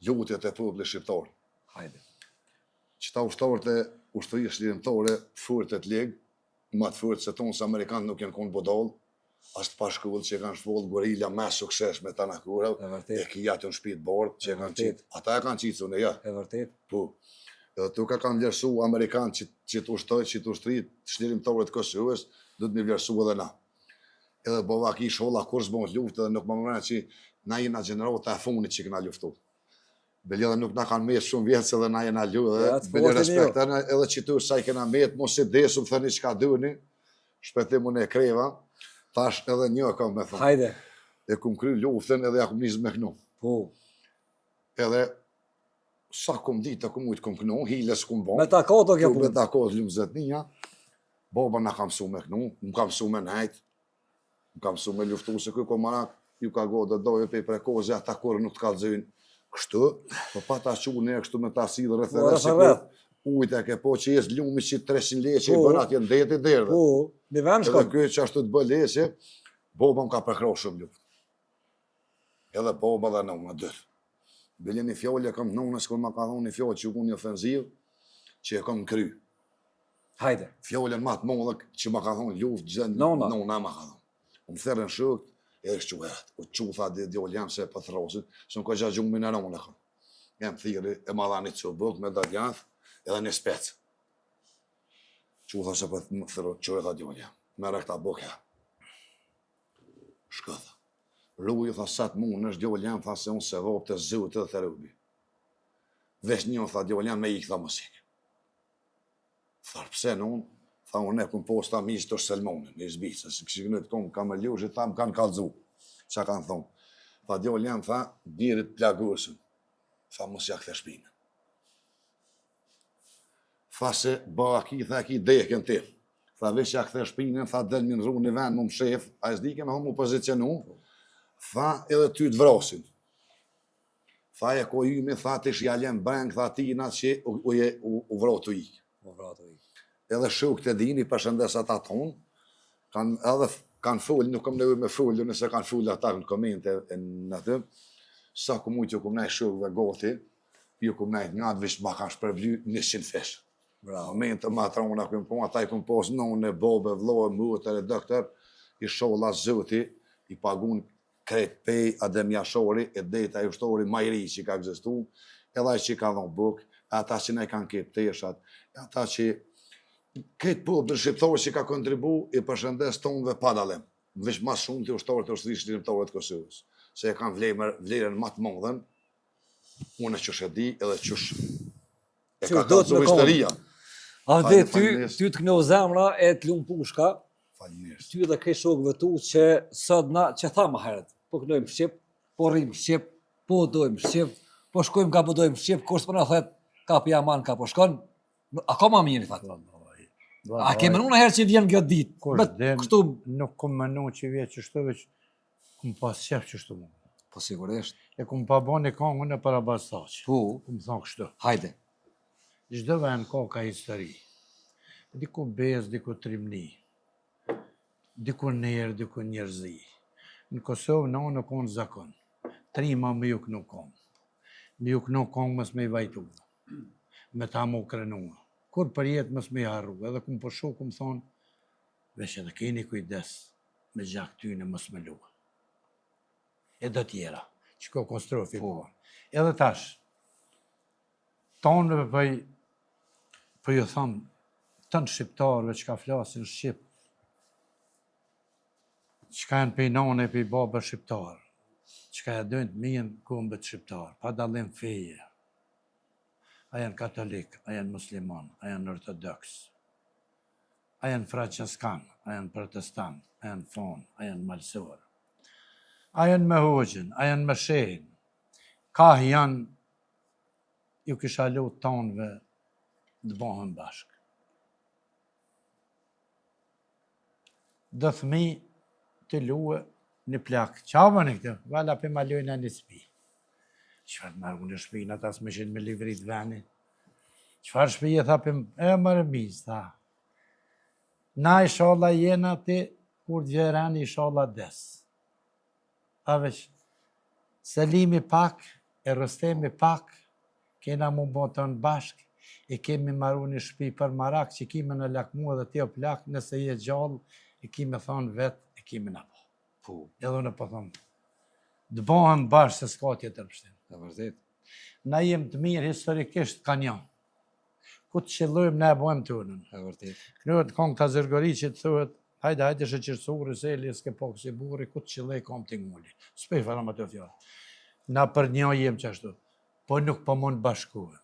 ljutjet e publi shqiptarë. Hajde. Qëta ushtarët e ushtërisë lirimtore, furët e të ligë, ma të furët se tonë se Amerikanë nuk jenë konë bodolë, ashtë pashkullë që kanë shpollë gorilla me sukses me të nakurëv, e kia të në shpitë bordë që kanë qitë. Ata e kanë qitë, sune, ja. E vërtet. Po. Edhe tuka kanë vlerësu Amerikanë që të ushtoj, që të ushtrit, shlirimtore të Kosovës, du të mi vlerësu edhe na. Edhe bova ki sholla kur s'bon luftë edhe nuk më mëmërën që na jena gjeneratët e funit që këna luftu. Beli edhe nuk na kanë metë shumë vjetës edhe na jena luftë, edhe beli respektën edhe që tu sa i kena metë, mos i desu, më thëni që ka duni, shpetim unë e kreva, tash edhe një kam me thonë. Hajde. E kum kry luftën edhe ja kum njëzë me kënu. Po. Edhe sa kum ditë kum ujtë kum kënu, hiles kum bon. Me takato kjo punë. Me takato lumë zetninja, baba na kam su me kënu, më kam su me najtë, më kam su me luftu, se kuj komarak, ju ka godë dhe dojë pe i prekoze, ata kore nuk të kalëzëjnë kështu, po pa ta qu nërë kështu me ta silë rrëthere, se ku ujtë e ke po që jesë lumi që 300 leqe i bërat jenë deti derdhe. Po, në vend shkon. Edhe kjo që ashtu të bë leqe, boba më ka përkro shumë luft. Edhe boba dhe nëuna dërë. Bile një fjollë e kam nëuna, s'kur ma ka thonë një fjollë që u ku një ofenziv, që e kam kry. Hajde. Fjollën ma të modhë që ma ka thonë luft, gjënë nëuna ma ka thonë. Më thërën shëkt, e është quhet. U që tha djollë jam se për throsit, se më ka gja gjumë në nëuna kam. Jam thiri e ma dhani që bëk me da djath, edhe një specë. Që tha se për më thërë, që e tha djollë jam. Me rekta bëkja. Shkëtha. Rujë, tha, sa të mund, është djollë jam, tha se unë se vopë të zëvët edhe të rëbi. Vesh një, tha djollë jam, me i këtha mësik. Tharë, pse në unë? Tha, unë e këmë posta mishë të Selmonin, me izbicë, se kështë në të konë, kam e ljushë, tha, më kanë kalëzu. Qa kanë thonë? Tha, djollë jam, tha, dirit plagusën. Tha, mos ja këthe shpinë. Tha se, ba aki, tha, aki dekën ti. Tha, vesh ja këthe shpinën, tha, del mi në rrunë një vend, më më shef, a i s'dike me hëmë u pozicionu, tha, edhe ty të vrasin. Tha, e ko ymi, tha, të shjallem breng, tha, tina që u vratu i. Edhe shuk të dini, përshëndes ata tonë, kanë full, nuk kom nevoj me full, nëse kanë full ata në komente në të, sa ku mujtë ju kom nej shukve goti, ju kom nej nga të vishë ma kanë shpërbly 100 fesh. Momente ma trona këmë po, ata i kom posë nënë, bobe, vlojë, mutër e doktor, i sholla zëti, i pagun kret pej, adem jashori, e deta i ushtori majri që ka egzistu, edhe ai që ka dhonë buk, ata që ne kanë kep teshat, ata që këtë popull shqiptar që ka kontribu i përshëndes tonëve pa dallim. Veç më shumë të ushtarët e ushtrisë shërbëtare të Kosovës, se e kanë vlerën më të madhen, unë çush e di edhe çush e ka kallëzuar historia. Avde ty të këno zemra e të lumë pushka, Faleminderit. ty dhe krej shokëve tu që sot na, që tha më herët, po kënojmë Shqip, po rrim Shqip, po dojmë Shqip, po shkojmë ka po dojmë Shqip, kur s'po na thet, ka pi aman, ka po shkon, a ka ma mirë i fatë? A ke mënu në herë që vjen këtë ditë? Kështu... Nuk kom mënu që vje qështu, veç kom pas qef qështu mu. Po sigurisht. E kom pa bo një kongë në para basaq. Po. Kom thonë kështu. Hajde. Gjdo vend ka histori. Diku bez, diku trimni. Diku njerë, diku njerëzi. Në Kosovë në nuk konë zakon. Trima me juk nuk konë. Me juk nuk konë mës me i vajtu. Me ta mu krenua. Kur për jetë mës me i harru. Edhe kum përshu, kum thonë, vesh edhe keni kujdes me gjak tyne mës me lua. Edhe tjera, që ko konstrufi po. Edhe tash, tonë për ju thamë, tënë shqiptarëve që ka flasin Shqip, që ka janë pejnone për i babë shqiptarë, që ka e dojnë të minë kumbët shqiptarë, pa dalim feje. A janë katolik, a janë musliman, a janë ortodoks, a janë franceskan, a janë protestant, a janë fon, a janë malsor, a janë me hoxhin, a janë me shehin, ka janë, ju kisha lutë tonëve të bëhen bashkë. Dë thmi të luë një plakë. Qabën e këtë, vala për ma lujnë një spi. Qëfar marrë në shpinë, atas me shenë me livrit veni. Qëfar shpi e tha për mërë mizë, tha. Na i shala jena ti, kur djerani i shala des. A veç, Selimi pak, e Rostemi pak, kena mu botën bashk, e kemi marru një shpi për marak, që kime në lakmu dhe tjo plak, nëse je gjallë, e kime thonë vetë, e kime në po. Po. Edhe në po thonë, dë bohen bashkë se s'ka tjetër pështim. E vërtet. Na jem të mirë historikisht ka një. Ku të qëllojmë, ne bohem të unën. E vërtet. Kënërët kong të zërgori që të thuhet, hajde shëqirësuri, se li s'ke po kësi buri, ku të qëlloj kom të ngulli. S'pej fara më të fjallë. Na për një jem që ashtu, po nuk po mund bashkuve.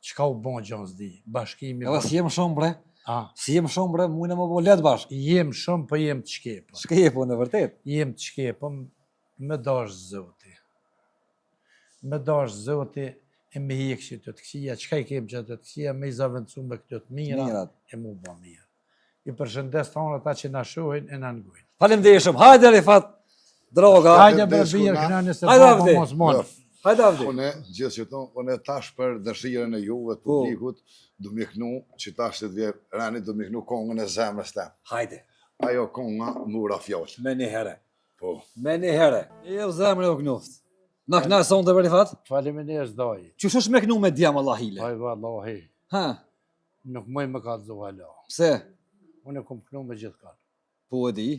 Qka u bon gjanë s'di, bashkimi... Edhe si jem shumë bre, A, si jem shumë bre, mujnë më bo letë bashkë. jem shumë, po jem të shkepo. Shkepo në vërtet. Jem të shkepo, me dash zoti. Me dash zoti, e me hekë që të kësia, qka i kem që të kësia, me i zavëndësu me këtë të mira, e mu ba mirë. I përshëndes tonë ata që na shohin e na ngujnë. Faleminderit. Hajde Rifat, droga. Hajde për birë, këna nëse Hajde, po Avdi. mos monë. Hajde Avdi. Unë gjithë që tonë, unë tash për dëshirën e juve të publikut, du me kënu që tash të vjerë rani, du me kënu kongën e zemrës tem. Hajde. Ajo konga mura fjallë. Me një herë. Po. Me një herë. Jo zemrë o knuft. Na këna sonë të Rifat? Faleminderit daj. Që është me kënu me djam Allah hile? Haj vallahi, Ha? nuk mëj më ka të zuhala. Pse? Unë kom kënu me gjithë kanë. Po e di.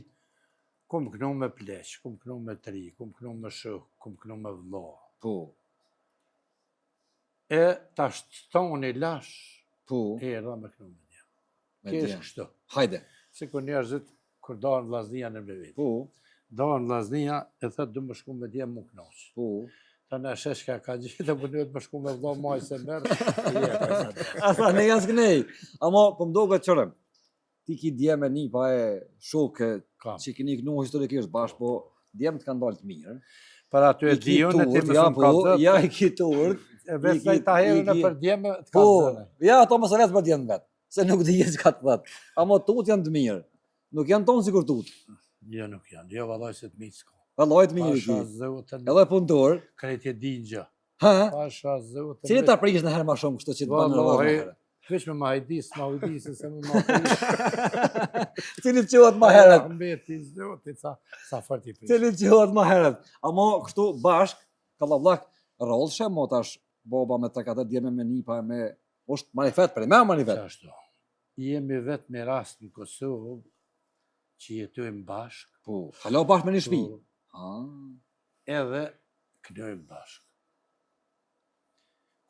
Kom kënu me pleq, kom kënu me tri, kom kënu me shuk, kom kënu me vëllo. Po. E tash të toni lash, Po. e erda me kënu me djam. Me Kesh djam. kështu. Hajde. Si kur njerëzit, kur darën vllaznia në mbevit. Po. Darën vllaznia, e thët du më shku me djem mu knoq. Po. Ta në sheshka ka gjithë, dhe bënët më shku me vëllo maj se mërë, A tha, ne janë s'knej. Ama, po mdo këtë qërëm. Ti ki djeme një pa e shokë Kam. që kini kënu historikisht bashkë, po djemë të kanë dalë të mirë. Para ty e di unë, ti më shumë ka dhëtë, Ja, i ki turd. e vetë dhe i ta herë në për djemë të ka Po, dhënë. ja, ato më së vetë për djemë vetë. Se nuk di jetë që ka të dhëtë. Ama tut janë të mirë. Nuk janë tonë si kur tut. Jo, nuk janë, jo vallaj se të mitë s'ka. Vallaj të mirë i Pasha ki. zëvëtën, Edhe punëtor. krejtje di në gjë. Ha? Pasha zëvëtën, Cili ta prish në herë ma shumë kështu që të banë në Vallahi, vazhë herë? veç me ma hajdis, ma hajdis, se me ma hajdis. Cili të qohet ma herët? Mbeti zëvëtën, sa fort i prish. Cili të qohet ma herët? Ama kështu bashk, kallavlak, rollëshe, mo tash boba me 3-4 djeme me nipa me... është manifet, për me manifet. Qashtu. Jemi vetë me rast në Kosovë, që jetojmë bashkë, Po, halo bashkë me një shpi. po, Ah, edhe kënojmë bashkë.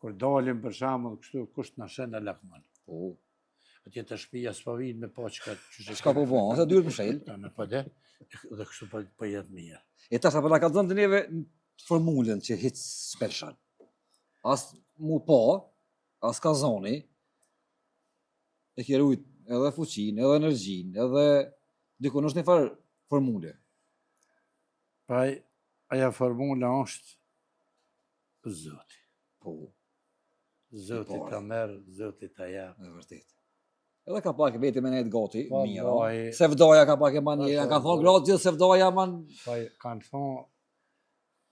Kur dalim për shembull kështu kusht na shen në lakman. Po. Atje të shtëpia s'po vin me pa çka Çka po bën, ose dyrt më shel. Në po dhe kështu po jetë mirë. E tash apo na ka dhënë të neve formulën që hiç special. As mu pa, as ka zoni. E ke rujt edhe fuqinë, edhe energjinë, edhe dikun është një farë formule. Pa aja formula është Zoti. Po, Zoti ta merr, Zoti ta jap. e vërtet. Edhe ka pak veti me nejtë gati, Po, mira. vaj. Sevdaja ka pak e manjera, Po, ka po, thonë po. gratë gjithë sevdaja man... Pa kanë thonë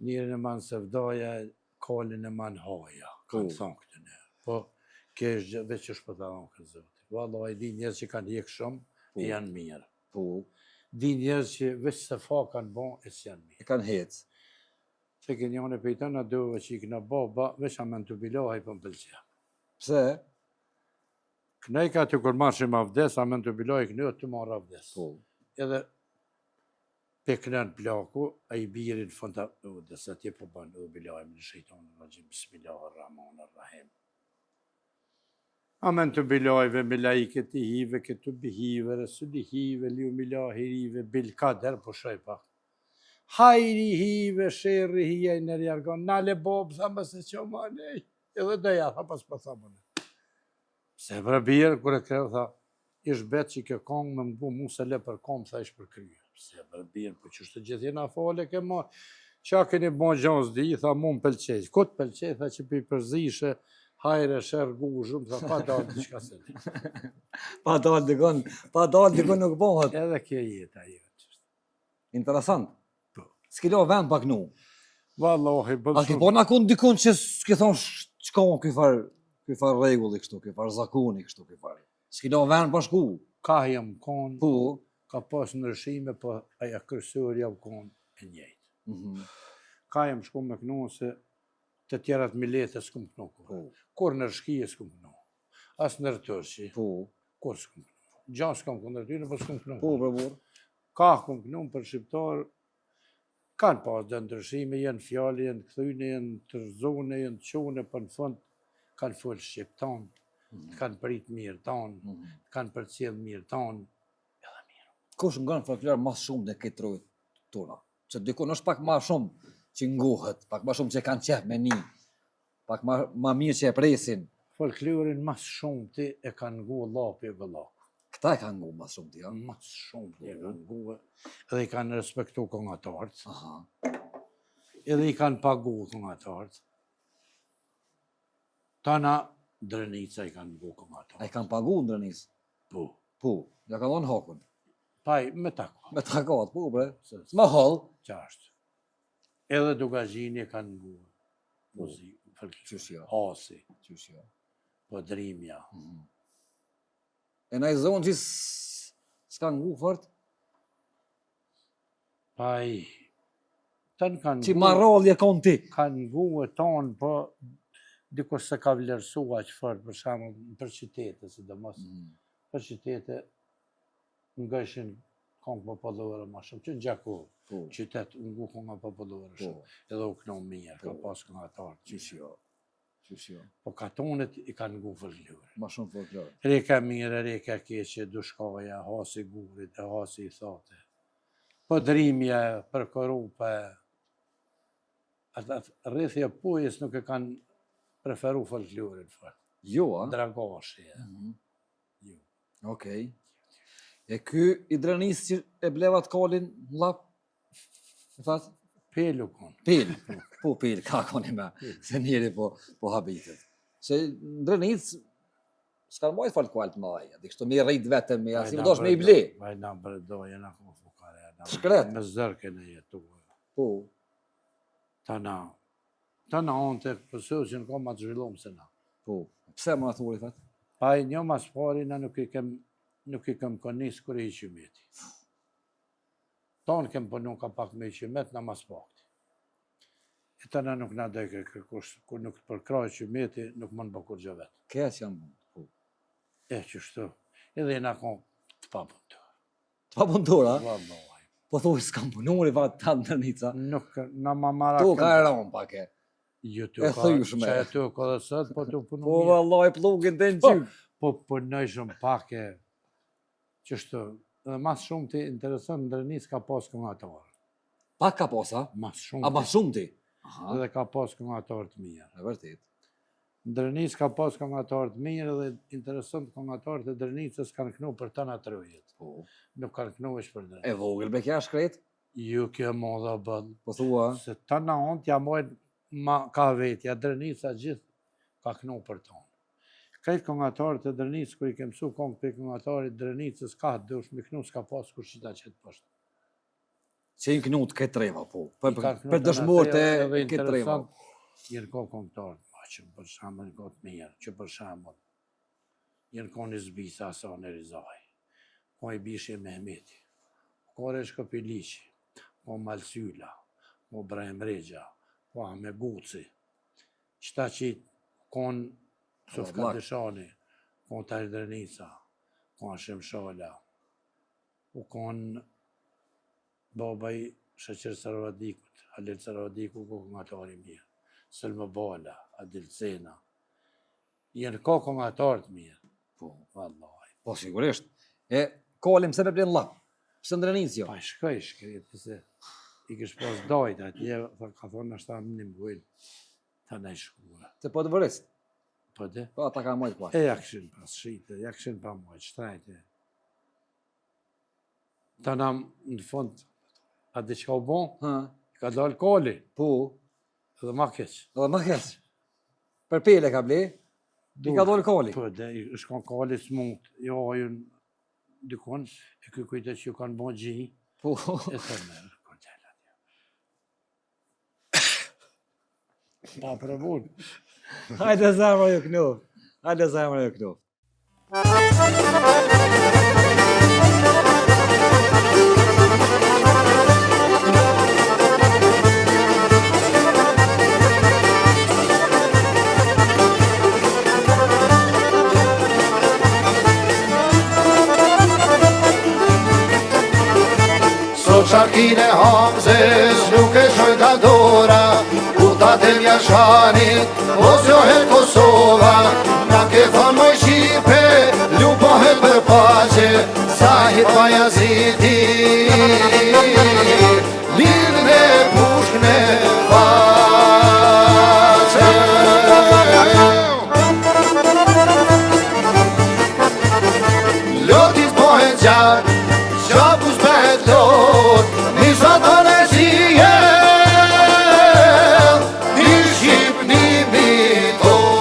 njërin e man sevdaja, kolin e man haja. Kanë thonë këtë ne. Po, ke është veç është për të thonë këtë Zoti. Valla, e di njerëz që kanë hjek shumë, e janë mirë. Po, Di njerëz që veç se fa kanë bon, e s'janë mirë. e kanë hecë. Se ke njëne pejtën, a dove që i këna baba, veç a men të bilohaj për më pëlqia. Pse? Kënej ka të kur marshim avdes, a men të bilohaj kënë të marrë avdes. Po. Edhe pe kënën plaku, a i birin fund të avdes, atje po banë, u bilohaj me në shejtonë, rajim, bismillahirrahmanirrahim. A men të bilojve, me laiket i hive, këtu bihive, resuli hive, liu milahi rive, bil kader, po shoj pak. Hajri hive, shërri hije, nërë jargon, nale bob, tha më se që ma nej, edhe dheja, tha pas pa tha më nej. Se për birë, kër e kreu, tha, ish betë që ke kongë me mgu, mu se le për kongë, tha ish për kryë. Se për birë, për që shtë gjithë jena fale, ke ma, qa keni bon gjanë zdi, tha mu më pëlqej, këtë pëlqej, tha që për përzishe, hajre, shërgu, shumë, tha pa dalë të qka se di. Pa dalë dikon nuk bëhet. Edhe kje jetë ajo. Interesant. S'kilo vend pak nu. Wallahi, A ki po na kun dikun që s'ki thonë qka ky far regulli kështu, ky far zakoni kështu, ky far. S'kilo vend pa shku. Ka jam konë, Po. ka pas ndryshime, po aja kërësër jam konë e njëjtë. Mhm. Ka jam shku me kënu se të tjerat milete s'kum kënu. Po. Kur në rëshkije s'kum kënu. As në rëtërshi, Po. kur s'kum kënu. Gjanë s'kum kënu, nërtyne, po s'kum kënu. Po, bravur. Ka kum kënu për shqiptar, kanë pas dhe ndryshime, jenë fjali, jenë këthyne, jenë të rëzone, jenë të qone, për në fund, kanë full shqiptan, kanë prit mirë tanë, kanë për cilë mirë tanë. Kush ngon folklor më shumë dhe këtë trojt tona? Që dikun është pak më shumë që ngohet, pak më shumë që kanë qef me një, pak më mirë që e presin. Folklorin mas shumë ti e kanë ngu lapi e gëllaku. Këta e kanë ngu më shumë ti, ja? Mas shumë ti e kanë ngu edhe i kanë respektu kongatartë, Aha. edhe i kanë pagu kongatartë. Tana Drenica i kanë ngu A kongatartë. i kanë pagu në Drenis? Po, Po, ja ka dhonë hakun. paj me tako, Me takat, po, bre. S'ma hall. qashtë. Edhe Dugazhini e kanë ngu muzikë, Qysh ja, hasi, qysh ja. po drimja. E na i zonë që s'ka ngu fort, Paj, tanë kanë që marrallje kon ti. kanë ngu e tonë, po dikush se ka vlerësua që fort, për shamë, për qytete, se dhe mos, për qytete, nga ishin kongë popullore ma shumë, që në gjaku, Po, qytet ngu konga popullore po, shumë, edhe u këno mirë, ka Po. pas kongatarë, qysh ja. Qysh ja. po katonet i kanë ngu folklore. Ma shumë folklor. Reka mire, reka keqe, dushkaja, hasi gurit, e hasi i thate. Po drimja, për korupe, rrethja pujës nuk e kanë preferu folklorin, Jo, a? dragashi. Jo. Okej. E ky i Drenis që e blevat kalin lap, e thas, Pelu konë. pel. Po, pel, ka koni me, se njeri po habitet. Se në Drenis, s'kan mojt falë kualt më aja, di kështu me rrit vetëm, me asi më dosh me i ble. Vajna bërdo, jena këmë fukare. Shkret. Me zërken e jetu. Po, Tana onë të pësëu që në kom atë zhvillum se na. po. Pse më në thuri, thot? Pa i një mas pari, na nuk i kem konis kër i qymeti. Tonë kem përnu ka pak me i qymet, na mas pakti. E të na nuk na dojke kërkush, kur nuk përkraj qymeti, nuk më në bëkur gjë vetë. Keq jam mund. Po. E qështu, edhe i na kon të papën të. Të pa punëtora, Vallahi. po thuj s'kam punuri, va të në Drenica. Nuk, na ma mara Tu ka e ronë pak e. YouTube E thyshme. që aty ka dhe sot, po të punu Po, mirë. vallaj, plugin të në qyp. Po punoj shumë pak e qështu. Dhe mas shumë të interesant, Ndërnis ka pas këngëtar. Pak ka posa? Mas shumë. A ma shumë ti? Aha, Dhe ka pas këngëtar të mirë. e vërtet. Ndërnis ka pas këngëtar të mirë dhe interesant këngëtarët e Ndërnisës kanë kënu për të natërujit. Po. Nuk kanë kënu është për Ndërnis. E vogël be kja shkret? Ju kjo më dhe bëllë. Po thua? Se të në onë t'ja mojnë ma ka vetja, Ndërnisa gjithë ka kënu për tonë. Krejtë këngatarët e Ndërnisë, kër i ke mësu kongë për këngatarit Ndërnisës, ka të dush me kënu, s'ka pas kur qita qëtë poshtë. Që i kënut këtë treva, po. I ka kënu Për të dëshmorët natëja e edhe këtë treva. interesant, jenë ko këngëtarët, që për shambën ko të mirë, që për shambën, jenë ko një zbisa asa në Rizaj, ko i bishje Mehmeti, ko Reshko Piliqi, ko Malsyla, ko Brahim Regja, ko Ahme Guci, qëta që konë Sofka Dëshani, konë Tash Ndërnisa, konë Hashim Shala, u konë babaj Shëqer Saravadikut, Halil Saravadiku ko këngatari mirë, Sëlmë Bala, Adil Cena, jenë ko këngatarët mirë, Po, vallaj. po sigurisht. E, kalim se me blen lap. Pse Ndërnis jo? Pa shkoj, se i kësh pas dajt atje, ka thonë është ta më një mbujnë, ta ne shkura. Se po të vërës. Po dhe? Po ata ka mojtë kuaj. E ja këshin pas shite, ja këshin pa mojtë, shtrajte. Ta nam në fund, a di që ka u bon, Ha, ka dalë koli, po, edhe ma keq. edhe ma keq. Për pele ka ble, i ka dole koli. Po dhe, i shkon koli smut, jo ajun dykon, e këj kujtet që ju kanë bon gji, Po, e thërë me, kërgjela. Pa përvun. hajde zemra ju knuf. Hajde zemra ju knuf. Sot sharkine Hamzes nuk e shoj nga dora, Kutat e Mjashanit, ose ohet Kosova, na ke thonë moj Shqipe, lupohet për pace, Zahid Bayaziti, lidhën e pushkën e face. Lotis bëhet gjatë, Qabus bëhet lot, një zoton e zhijel, një Shqipnimi ton.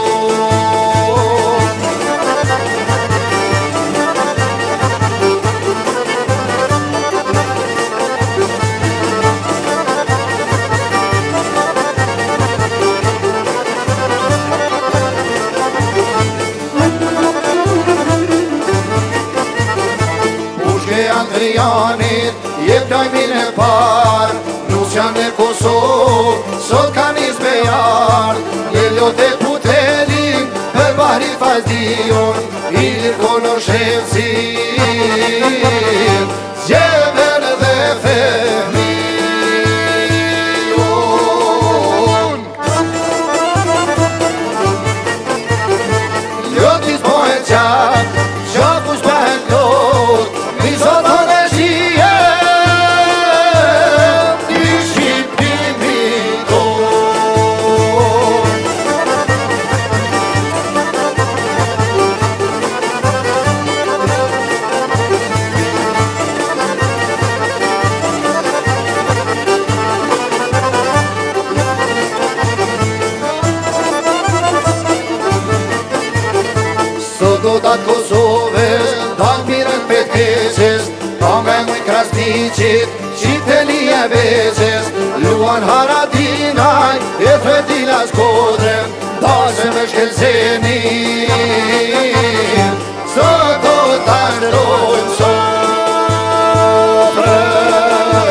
Pushke Andrijanit, jep lajmin e par, Nusjan e Kosovë, sot ka nis me jar, Jelot e Putelin, për Bahri Faldion, Ilir Konoshevcin, Zjever dhe Fehmion. Ljotis bëhet qatë, Qabus bëhet lot, një zoton e zhijel, një Shqipnimi ton. Sot do t'atë Kosovës, dalë mirën petkeses, ka me mëj Krasniqit, Qiteli e Vezes, Luan Haradinaj, e Fredilas Kodrem, Dase me Shkelzenin, sot do t'ashtrojmë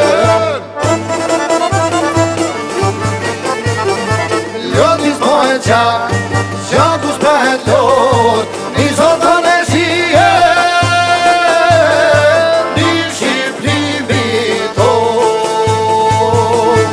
sofrën. Ljotis bëhet gjak, Qabus bëhet lot, një zoton e zhijel, një Shqipnimi ton.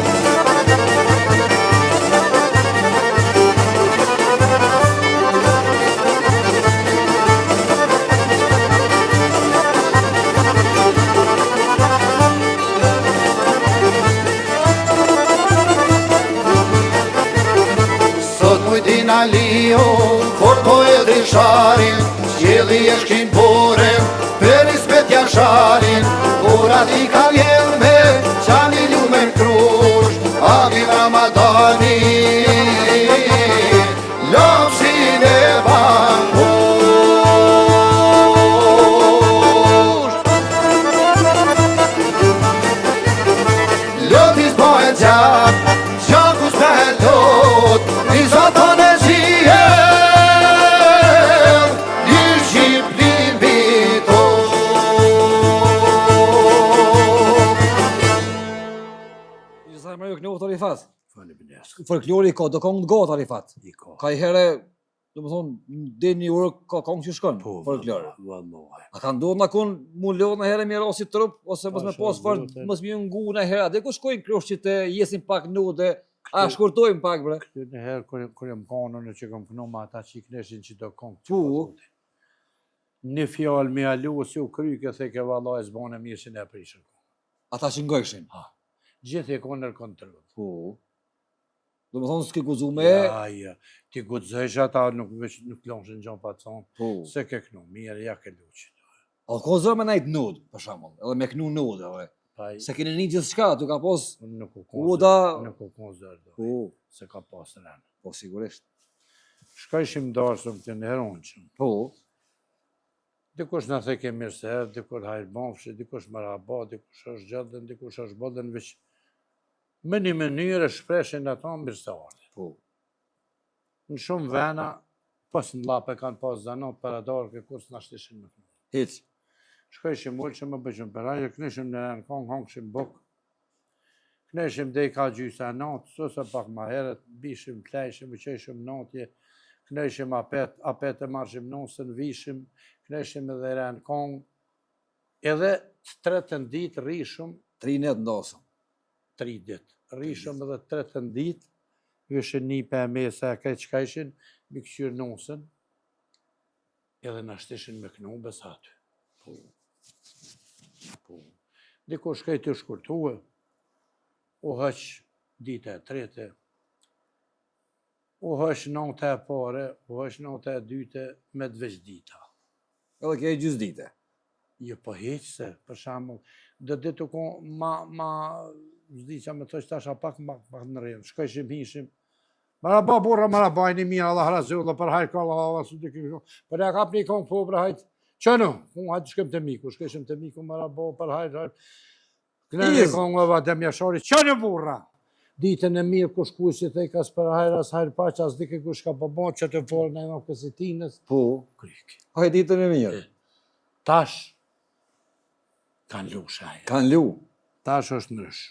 Aliu, Forko e Drisharin, Qjeli e shkin burin, Peris me t'jasharin, Kurat i ka vjen me, Qani lumen krush, Agin Ramadani, Lopshin e bankush. Lotis bëhen gjak, gjakus bëhen lot, Një zoton e zhier, Një Shqipnin biton. Sa më ju knoft Arifat. Faleminderit. Folklori ka do këngë të gata Arifat. I ka. Ka i herë, domethënë, deri një orë ka këngë që shkon. Po, Folklori. vallahi. A ka ndodhur nakon mu lodh në herë me rasti trup ose mos me Pasha, pas fort, zote. mos më ngu në herë. Dhe ku shkojnë kloshqit e jesin pak nude, a shkurtojmë pak bre. Kjo në herë kur jam kanën e që kam kënu me ata që i kneshin që do këngë. Po. Një fjallë me alu si u kryke, the ke valla e zbane mirë që ne prishën. Ata që ngojshin. Gjithë e konë nërë kontrol. Po. Domethënë s'ke guxu me. Ja, ti gudzësh ata nuk lonshin gjon pa thonë. Po. Se ke kënu, mirë, ja ke luqit. A ka zë me najt nud, për shembull, edhe me knu nud, edhe. Se keni një gjithçka, tu ka pos. Nuk u Uda. Nuk u konë zërdo. Po. Se ka pas rënë. Po sigurisht. Shkajshim darsëm të në heronqëm. Po. Dikush në theke mirë se herë, dikush hajrë bofshi, dikush më raba, dikush është gjëdën, dikush është bodën, veç me një mënyrë shpreshin ato mirë se ardhe. Po. Në shumë vena, pas në lape kanë pas zanot për adarë ke kur s'na shtishin më këmë. Hiç. Shkojshim ullë që më bëgjëm për ajë, knëshim në rënë kongë, hongëshim bukë, knëshim dhe i ka gjysa natë, sëse pak ma herët, bishim, klejshim, uqeshim natje, knëshim apet e marshim nosën, vishim, knëshim edhe rënë kongë, edhe të tretën ditë rishëm, 3 net ndosëm. 3 ditë, rishëm edhe të tretën ditë, vishën një për mesa e kaj që ka ishin, mi këqyrë nosën, edhe në shtishin me kënu bes aty. Po. Dikush kaj të shkurtue, u hëq dite e trete, u hëq natë e pare, u hëq natë e dyte me dveç dita. Edhe ke gjys dite. Jo po heqse, për shambull, dhe ditu ko ma zdi që me të qëtasha pak në rejnë, shkojshim hishim, maraba burra, maraba, një mija, Allah razulla, për hajtë ka Allah, për e kap një kongë po, për hajtë, qënu, unë hajtë shkem të miku, shkojshim të miku, maraba, për hajtë, këne një kongë ova dhe mjashari, qënu burra, ditën e mirë kush kushit e kas për hajtë, as hajtë paq, as dike kush ka përbon, që të forë në në kësitinës, Po. kryki. Hajtë ditën e mirë. Tash, kanë lu shajë, Kanë lu. tash është nërsh.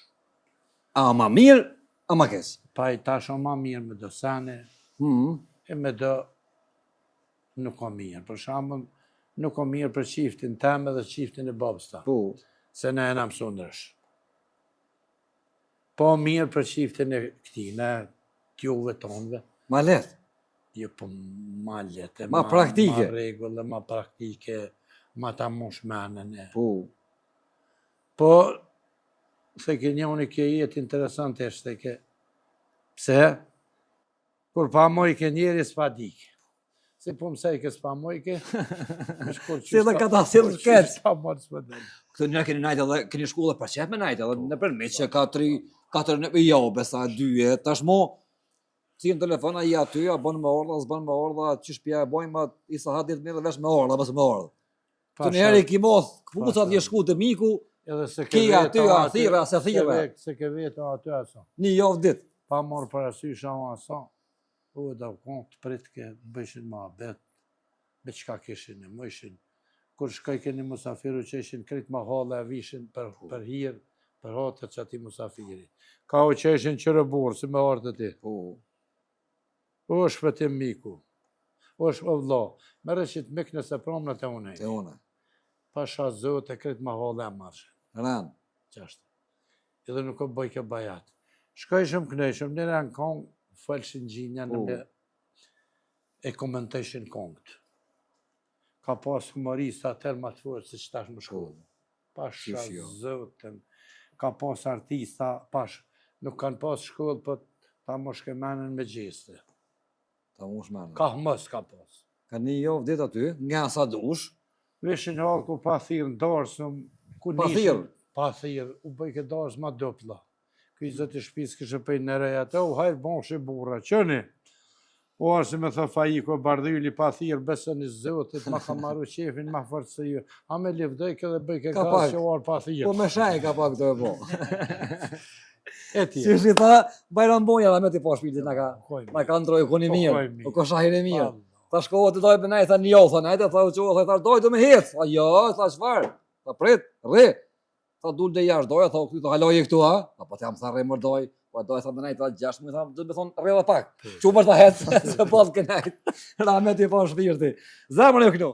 A ma mirë, a ma kes. Pa i tash o ma mirë me do sane, e me do nuk o mirë. Për shambën, nuk o mirë për qiftin teme dhe qiftin e babës ta. Po. Se ne e në mësu nërsh. Po mirë për qiftin e këti, ne tjuve tonëve. Ma letë. Jo, po ma lete, Ma praktike. Ma regullë, ma praktike, ma ta mosh menën e. Po. Po, se ke njëni ke jetë interesant e shte ke. Pse? Kur pa mojke njeri s'pa dike. Se po mësej ke s'pa mojke. Si dhe ka ta silë keq. S'pa mojke s'pa dike. Këtë një keni najtë edhe, keni shku dhe për qep me najtë edhe në përmet që ka 4 në jobe, sa 2, tashmo, si në telefona i aty, a bën me ordha, s'bën me ordha, që shpja e bojmë, i sa hatë ditë mirë dhe vesh me ordha, bës me ordha. Të një heri ki moth, këpucat je shku të miku, ki aty, a thira, se thira. Se ke vetë aty aso. Një javë ditë. Pa morë për asysh ama aso. U e da u të pritke, bëjshin ma bet, me qka kishin e mëjshin. Kur shkaj keni musafiru që ishin krit ma hale e vishin për hirë, për hatë që ati musafiri. Ka u që ishin qërë burë, si me orë të ti. U është për tim miku. U është për vlo. Me rëshit mik nëse promë në të une. Të une. Pasha zote e krit ma hale e marshin. Rënë. Qashtë. Edhe nuk o bëjke bajat. Shkojshëm kënejshëm, një rënë kongë, falshin gjinja në me e komenteshin kongët. Ka pas humorista atër ma të forë se që tash më shkollë. Pasha zotën, ka pas artista, nuk kanë pas shkollë, për ta më shkemenën me gjeste. Ta mu shmenë. Ka mës ka pas. Ka një jo vdet aty, nga sa dush. Veshin hallë ku pa thirë në dorë, ku Pa thirë? Pa thirë, u bëj ke dorës ma dopla. Këj zëti shpisë kështë pëj në reja të, u hajrë bonshë burra, qëni. O arse me thë Fajiko Bardhyli pa thirë, besën i zotit, ma ka maru qefin, ma forcë ju. A me livdoj këtë bëj ke kasë që orë pa thirë. Po me shaj ka pak të e po. E ti. Si shi tha, Bajram Bonja la me ti po shpiti na ka ndroj kuni mirë, o ko shahin e mirë. Ta shkohet të dojë për nejtë, tha një tha nejtë, tha u qohë, tha dojë të me hecë. Tha jo, tha qfarë, tha prit, rri. Tha dul dhe jashtë dojë, tha u këtu, tha haloje këtu, ha? Tha po të jam tha rri mër dojë, po dojë tha me nejtë, tha 6 muj, tha du të me thonë rri dhe pak. Qumër tha hecë, se pas ke nejtë, ra me ti po shpirti. Zemër e këtu.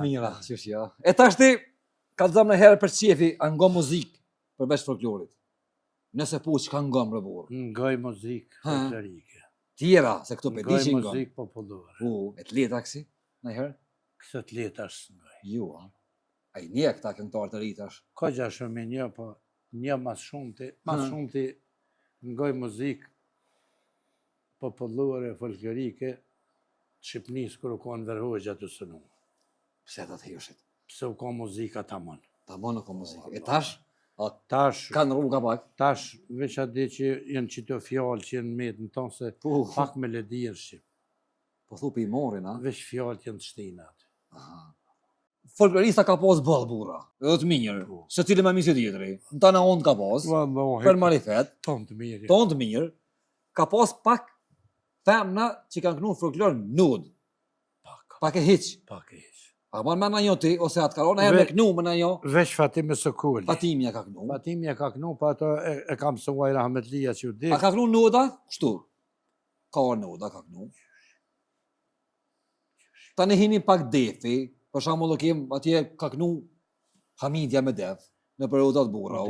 Mira, qysh ja. E tashti, ka të zamë në herë për qefi, a ngo muzikë përveç folklorit. Nëse po që ka ngo më rëborë. Ngoj muzikë folklorike. Tjera, se këto për di që Ngoj ngo. muzikë popullore. E të leta kësi, në herë? Këtë të leta është ngoj. Jo, a i nje këta këngëtarë të rritash. Ka gja shumë një, po një mas shumë të ngoj muzikë popullore, folklorike, Shqipnis kër u konë verhojgja të sënu. Pse të thjushit? Pse u ka muzika ta mon. Ta mon u ka muzika. E tash? Tash, kanë rruga pak? Tash, veç adi që jenë qito fjallë që jenë metë në tonë se pak melodi në Shqip. Po thu për i morin, a? Veç fjallë që jenë të shtinat. Folklorista ka pas bëllë bura, edhe të mirë, se cilë me misi tjetëri. Në ta në ondë ka pas, për marifet, tonë të mirë. Tonë të mirë, ka pas pak femna që kanë kënu folklor nud. Pak e hiq. Pak e hiq. A ban me në njo ti, ose atë karon, e me kënu me në njo. Veç Fatime Sokoli. Fatimja ka kënu. Fatimja ka kënu, pa ato e kam sëuaj Rahmetlia që u dik. A ka kënu nuda? Kështu. Ka nuda ka kënu. Ta ne hini pak defi, për shamull kem atje ka kënu Hamidja me def, në periodat bura.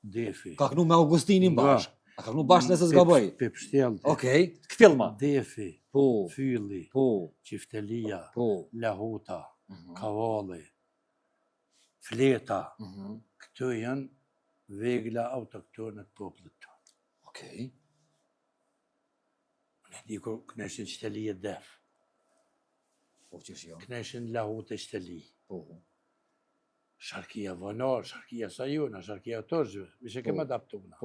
Defi. Ka kënu me Augustinin bashk. A ka kënu bashkë nëse s'ga bëj? Pipshtjelti. Okej, këfilma. Defi, Fylli, Qiftelia, Lahuta, Kavalli, Fleta. Këto janë vegla autoktone të popullit tonë. Okej. Ne di kur këneshin Qfteli e def. Po qësh jo. Këneshin Lahuta e Qfteli. Sharkia vonar, sharkia sajuna, sharkia tërzhve. Vishe kemë adaptuna.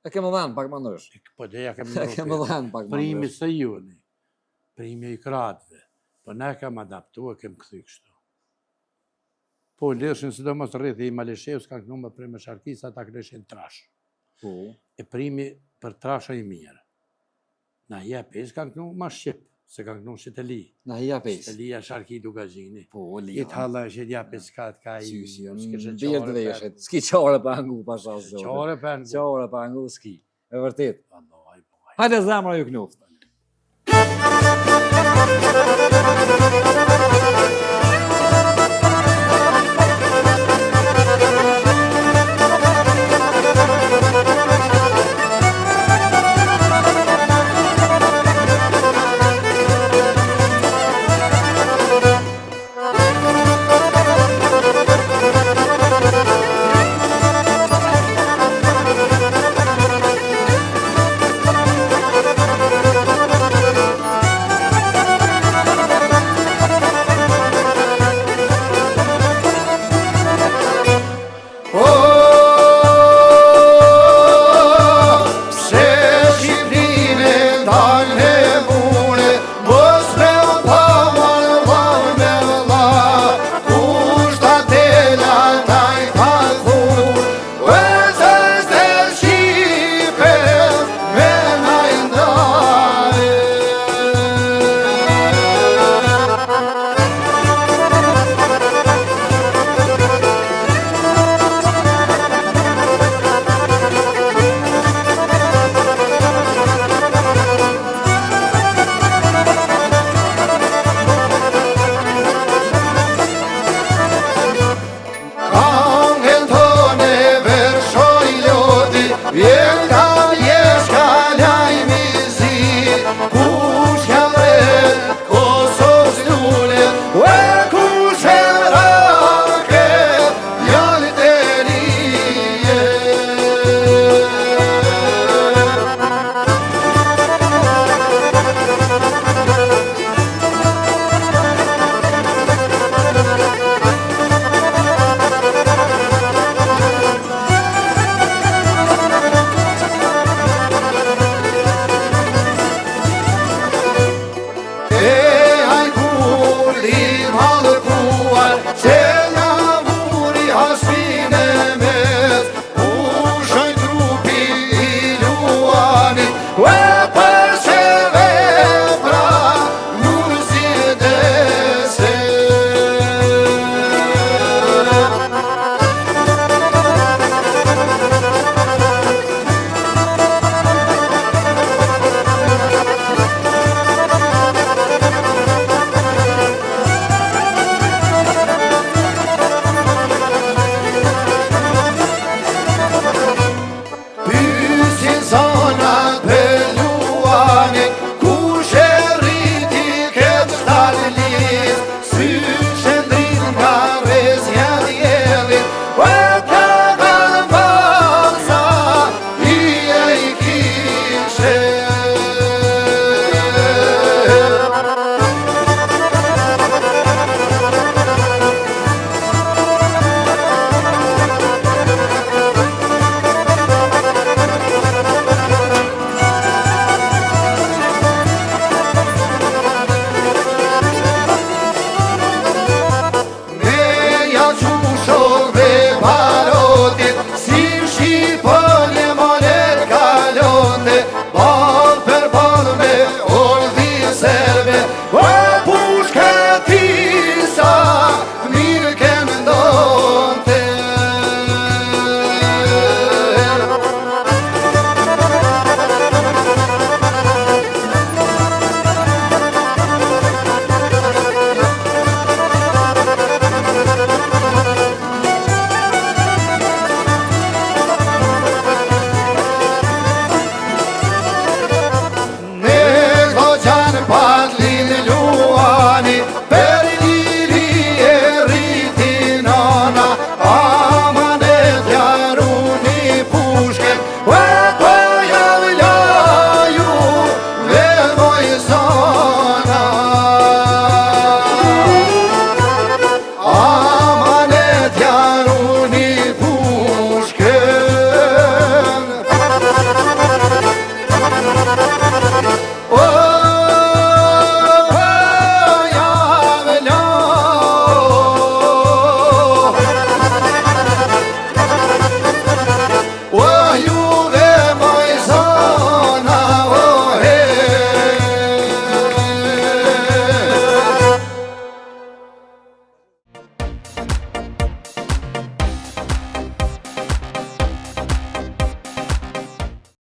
E kemë dhanë pak më ndrysh. Po dhe ja kemë E kemë dhanë pak më ndrysh. Primi sajuni, primi i kratëve. Po ne kemë adaptu e kemë këthy kështu. Po lëshin së do mos rrithi i Malishevës kanë kënu me primi sharkisa, ta këneshin trash. E primi për trasha i mirë. Na jepes kanë kënu ma Shqip. Se kanë kënu Qfteli. Na hi japes. Qftelia sharki Dugazhini. Lian. I të halla është japes ka i... Birë të veshët. Ski qare për angu, pasha zote. Qare për angu. Qare për angu, ski. E vërtit. Hajde zemra ju knuft.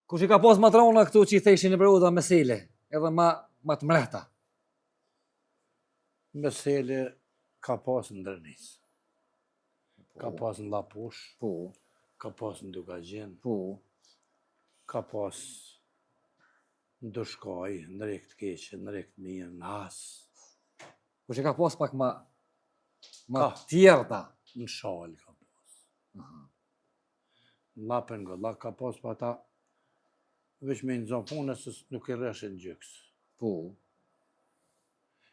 Kush i ka pas matrona këtu që i theshin në periuda mesele, edhe ma të mrehta? Mesele ka pas në Drënis, ka pas në Lapush, Po, ka pas në Dukagjen, po, ka pas në Dushkaj, në Rekt Keqe, në Rekt Mirë, në Has, kush i ka pas pak ma Ka. tjerta? në Shalë ka pas. Në Lapen Golla ka pas pa ta veç me nëzon punës se nuk i rreshin gjyks. Po,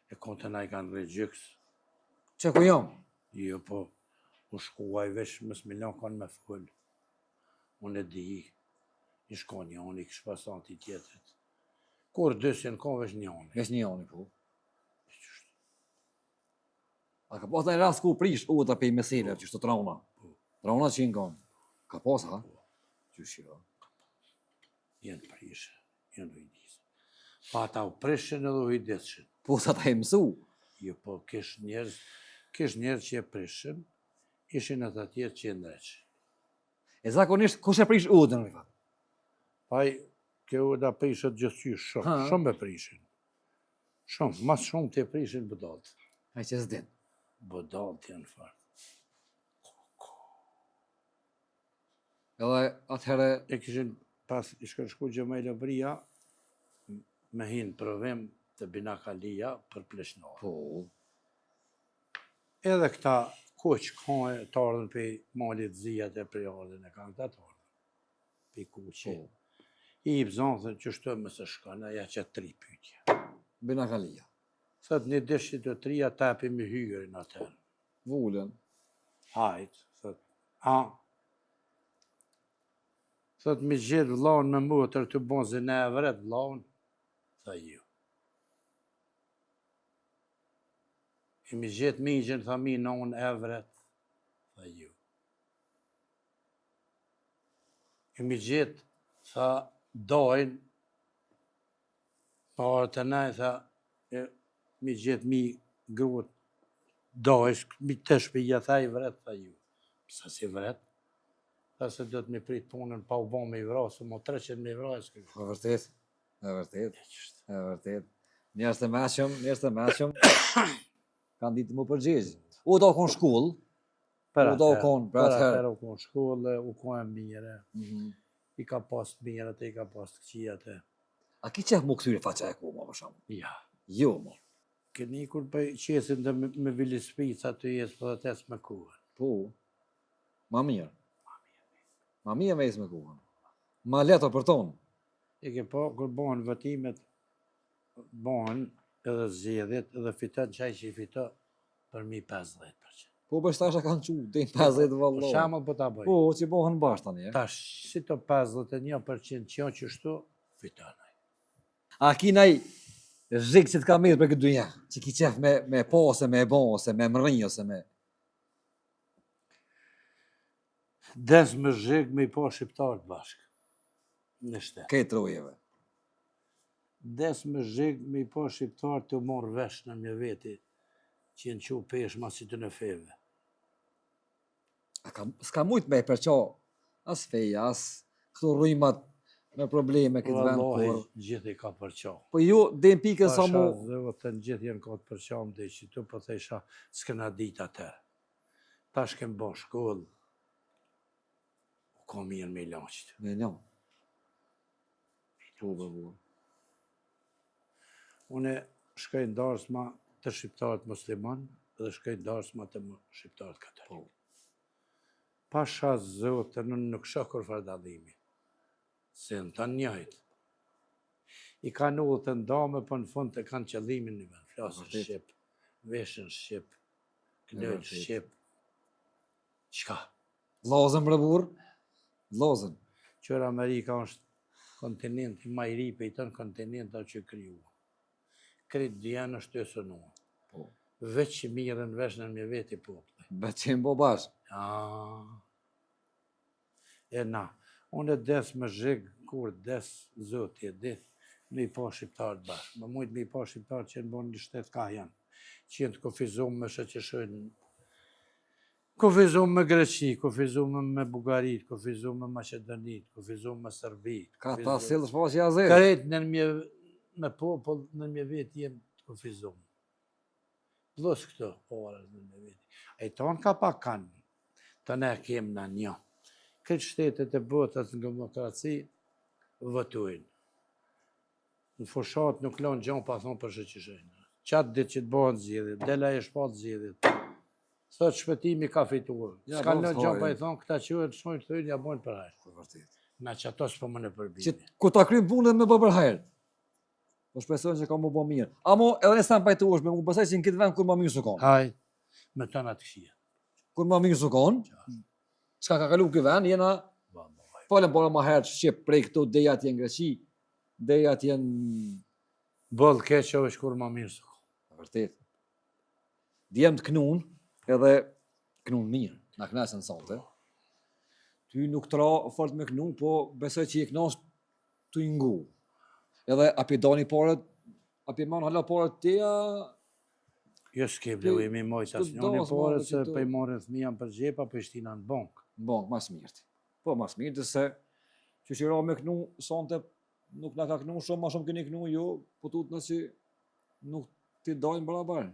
E kontë na i kanë rre gjyks. që ku jam? Jo, po, u shkuaj veç mës milion kanë me full. Unë e di, i shko njoni, i kështë pasanti tjetërit. Kur dësjen ka veç njoni. Vesh një joni, po. A ka pas në rast ku prish uta pe i mesele, që shto trauna? Trauna që i ngon. Ka pas, ha? Qysh jo. Jenë prishë, jenë ujdisë. Pa ta u prishën edhe ujdisën. Po sa ta e mësu. Jo, po kish njerëz që e prishën, ishin atë tjerë që e ndreqë. E zakonisht, kush e prish udën, në fakt? Paj, kjo da prishët gjithqysh shumë, Ha. shumë e prishin. Shumë, mas shumë të e prishin bëdalt. Ai që s'din. Bëdalt janë farë. Edhe atëherë, E kishin pas, i shku Gjemajla Bria, me hinë provim të Binakalia për Pleshnor. po, Edhe këta kuq kanë të ardhën për malit zijat e për ardhën e kanë këta të ardhën. Për kuqi. po, I bëzonë thënë që shtu më së shkanë, ja që 3 pytje. Binakalia. Thët një dishit të 3 tapi me hyrin atër. Vullën. Hajt, thët, a. Thët me gjithë vlaun me motër të bon zëne e vret vlaun, tha ju. E me gjithë migjen, tha mi në unë e vret, tha ju. E me gjithë, tha dojnë, parë të nej, tha, me gjithë mi gruët, dojsh, mi të shpija, tha i vret, tha ju. Psa si vret? Tha se do të me prit punën pa u bon me i vrasë, mo 300 me i vrasë. E vërtet, e vërtet, e vërtet. Njerëz të mëshëm, kanë ditë më përgjegjë. U do kon shkollë, u do kon, për atëherë. U kon shkollë, u kon e mire. I ka pas të mirët, i ka pas të këqijat e. A ki qef më këtyre faqa e ku, ma për shumë? Ja. Jo, ma. Këni kur për qesin dhe me vilispica të jesë për dhe tes me kuhën. Po, ma mirë. Ma mirë me jesë me kuhën. Ma leto për tonë. I ke po, kur bohen vëtimet, bohen edhe zjedhjet, edhe fiton qaj që i fito për 50%. Po për shtasha kanë qu, dhe 50 vallo. Për shamëll po ta bëj. Po, që bohen bashkë tani, e? Tash, si të 51% që janë që shtu, fitonaj. A ki naj zhikë që të ka mirë për këtë dunja, që ki qef me po, ose me bon, ose me mërinj, ose me... Des me zhik me i po shqiptarët bashkë. Në shtetë. Këtë trojeve. Des me zhik me i po shqiptarët të morë vesh në një veti, që jenë që pesh ma si të në feve. S'ka mujt me e përqa, as feja, as këto rrimat me probleme këtë vend, Wallahi, por... gjithë i ka përqa. Po ju, dhe në pikën sa mu... Pasha dhe të në gjithë jenë ka të përqa më dhe që tu po thesha, s'këna dit atë. Ta shkem bo shkollë, u ka mirë me i laqët. Me një. Po, bërë. Une shkoj ndarsma të shqiptarët musliman dhe shkoj ndarsma të shqiptarët katolik. Pasha zotë, nuk shoh kur fardalimi. Se në të njëjtë. I kanë ullë të ndame, për në fund të kanë qëllimin një vend. Flasën Shqip, veshën Shqip, knëllë Shqip. Qka? Lozën, bre burë? Lozën. Qërë Amerika është kontinenti ma i ri për i tënë kontinenta që kryu. Kretë djenë është të sënua. Po. Veç që mirën veshën një veti poplë. Beqim bo bashkë. E na, unë e des me zhigë, kur des zotje dit, me i po shqiptarët bashkë. Më mujtë me i po shqiptarët që në bon një shtetë ka janë, që jenë të kofizumë me shë që shëjnë Kufizum me Greqi, kufizum me Bugarit, kufizum me Maqedonit, kufizum me Serbit. Ka ta sillë shpa që jazet. Kret me popull në një vetë jem të kufizum. Plus këto orës në një vetë. E tonë ka pak kanë, të ne kemë në një. Këtë shtetet e botës në demokraci votojnë. Në fushat nuk lonë gjonë pa thonë për shëqishëjnë. Qatë ditë që të bëhen zjedhit, dela e shpatë zjedhit. Sot shpëtimi ka fituar. S'ka lonë gjonë pa i thonë, këta që të shmojnë të thujnë, ja bojnë për hajrë. Na që ato s'po më në përbimi. Ku ta krymë punën me bë për hajrë. Po shpresojnë që ka më bë mirë. Amo, edhe nësë tanë pajtu është, me më pësaj që në këtë vend kur më mirë së konë. Haj, me të në të këshia. Kur më mirë së konë, s'ka ka kalu këtë vend, jena, falem para më herë Shqip prej këto deja t'jen Greqi, deja t'jen... Bëllë keqo është kur më mirë së konë. Vërtet. Djem të knun, edhe knun mirë, na knasën sante. Ty nuk tra fort me knun, po besoj që i knas të i ngu. Edhe api dani parët, api manë hala parët teja... Jo s'kem le ujemi mojës asë njën e pare, se për i marrin thmijan për gjepa, për i shtina në bankë. Në bankë, mas mirët. Po, mas mirët, se që shira me knu, sante, nuk na ka knu shumë, ma shumë këni knu, jo, po tut në që nuk ti dajnë barabarë.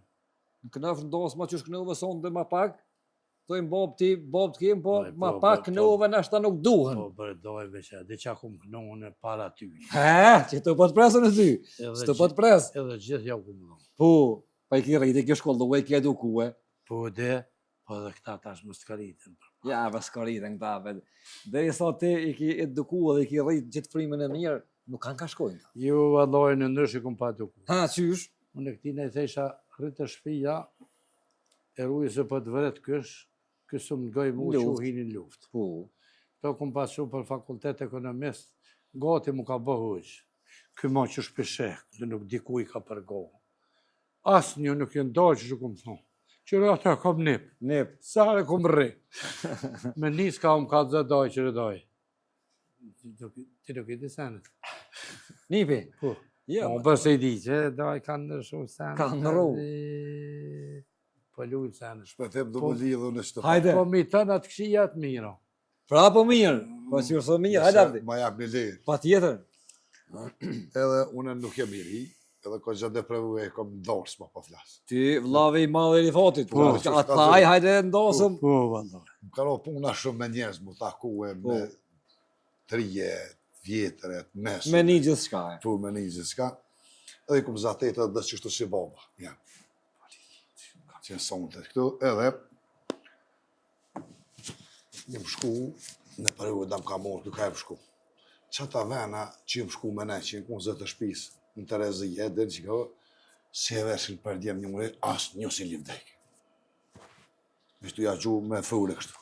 Në kënëf në dasë ma që shknuve sante ma pak, tojnë bob të kem, po ma pak knuve nështë ta nuk duhen. Po, bërë dojnë veqa, dhe qa kum knu në para ty. Që të po të presën e ty, së të po të presë. Edhe gjithë ja kum dojnë. Po, pa i ki rejtë, i ki shkollu, i ki edukue. Po dhe, po dhe këta tash më s'karitën. Ja, më s'karitën këta, dhe i sa ti i ki edukue dhe i ki rejtë gjithë frimën e mirë, nuk kanë ka shkojnë. Jo, valloj në ndryshë kum pa eduku. Ha, qysh? Unë e këti ne thesha rritë të shpija, e rujë se po të vëret kësë më ngoj mu që u hinin luft. Po. To kum pasu për fakultet ekonomist, gati mu ka bëhuq. Ky ma që shpishek, dhe nuk dikuj ka përgohë. Asë një nuk jenë dojë që kum thonë. Qërë ato kom nip. Nip. Sare kum rri. Me njës ka ka të dojë qërë dojë. Ti nuk i di senet. Nipi? Po. Jo. Unë përse i di që dojë kanë nërëshu senet. Kanë nërru. Po lujnë senet. Shpëtim do më lidhë në shtëpa. Hajde. Po mi të në të këshia të mira. Pra po mirë. Po si urso mirë. Hajde avdi. Ma jap një lirë. Pa tjetër. Edhe une nuk jem i ri, edhe ko gjatë dhe prevu e kom ndosë ma po flasë. Ti vlave i madhe i rifatit. Po, Ataj, hajde ndosëm. Po, valloj. Më karo puna shumë me njerëz, mu takue me trije, vjetëret, mesë. Me një gjithë shka e. Po, me një gjithë shka. Edhe i kom zatetë dhe që shtu si baba. Ja. Që në sonë të këtu, edhe jem shku, në periud dhe më ka morë, duka jem shku. Qëta vena që jem shku me ne, që jem ku në zëtë shpisë, në Terezi, edhe që ka, se e veshin për djem një mëre, asë një si livdek. Vishtu ja gju me fëule kështu.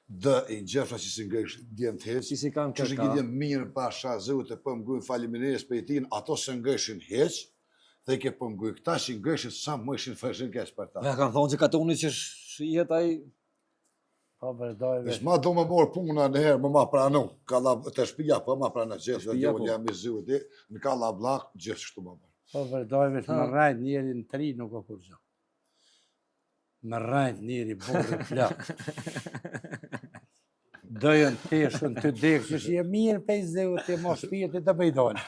Dë i gjefra që si ngësh djem të heq, Që si kanë që kërka. që djem mirë pasha zëvët e për mgujnë faliminirës për i tin, ato se ngëshin heq, dhe i ke për mgujnë këta që ngëshin sa më ishin fëshin kesh për ta. Ja kanë thonë që ka toni që shihet ai... Po, bërdoj Vesh ma do me morë puna në herë, më ma pranu, ka la të shpija, po ma pranu gjithë, dhe Shtëpia, dhe po. jam i zhut, në ka la blak, gjithë shtu ma bërë. Po, bërdoj vesh më rajt njeri në tri nuk o kur gjë. Më rajt njeri borë flak. Dojën teshën të dekë, që shje mirë pe i zeu të mo shpijet të bëjdojnë.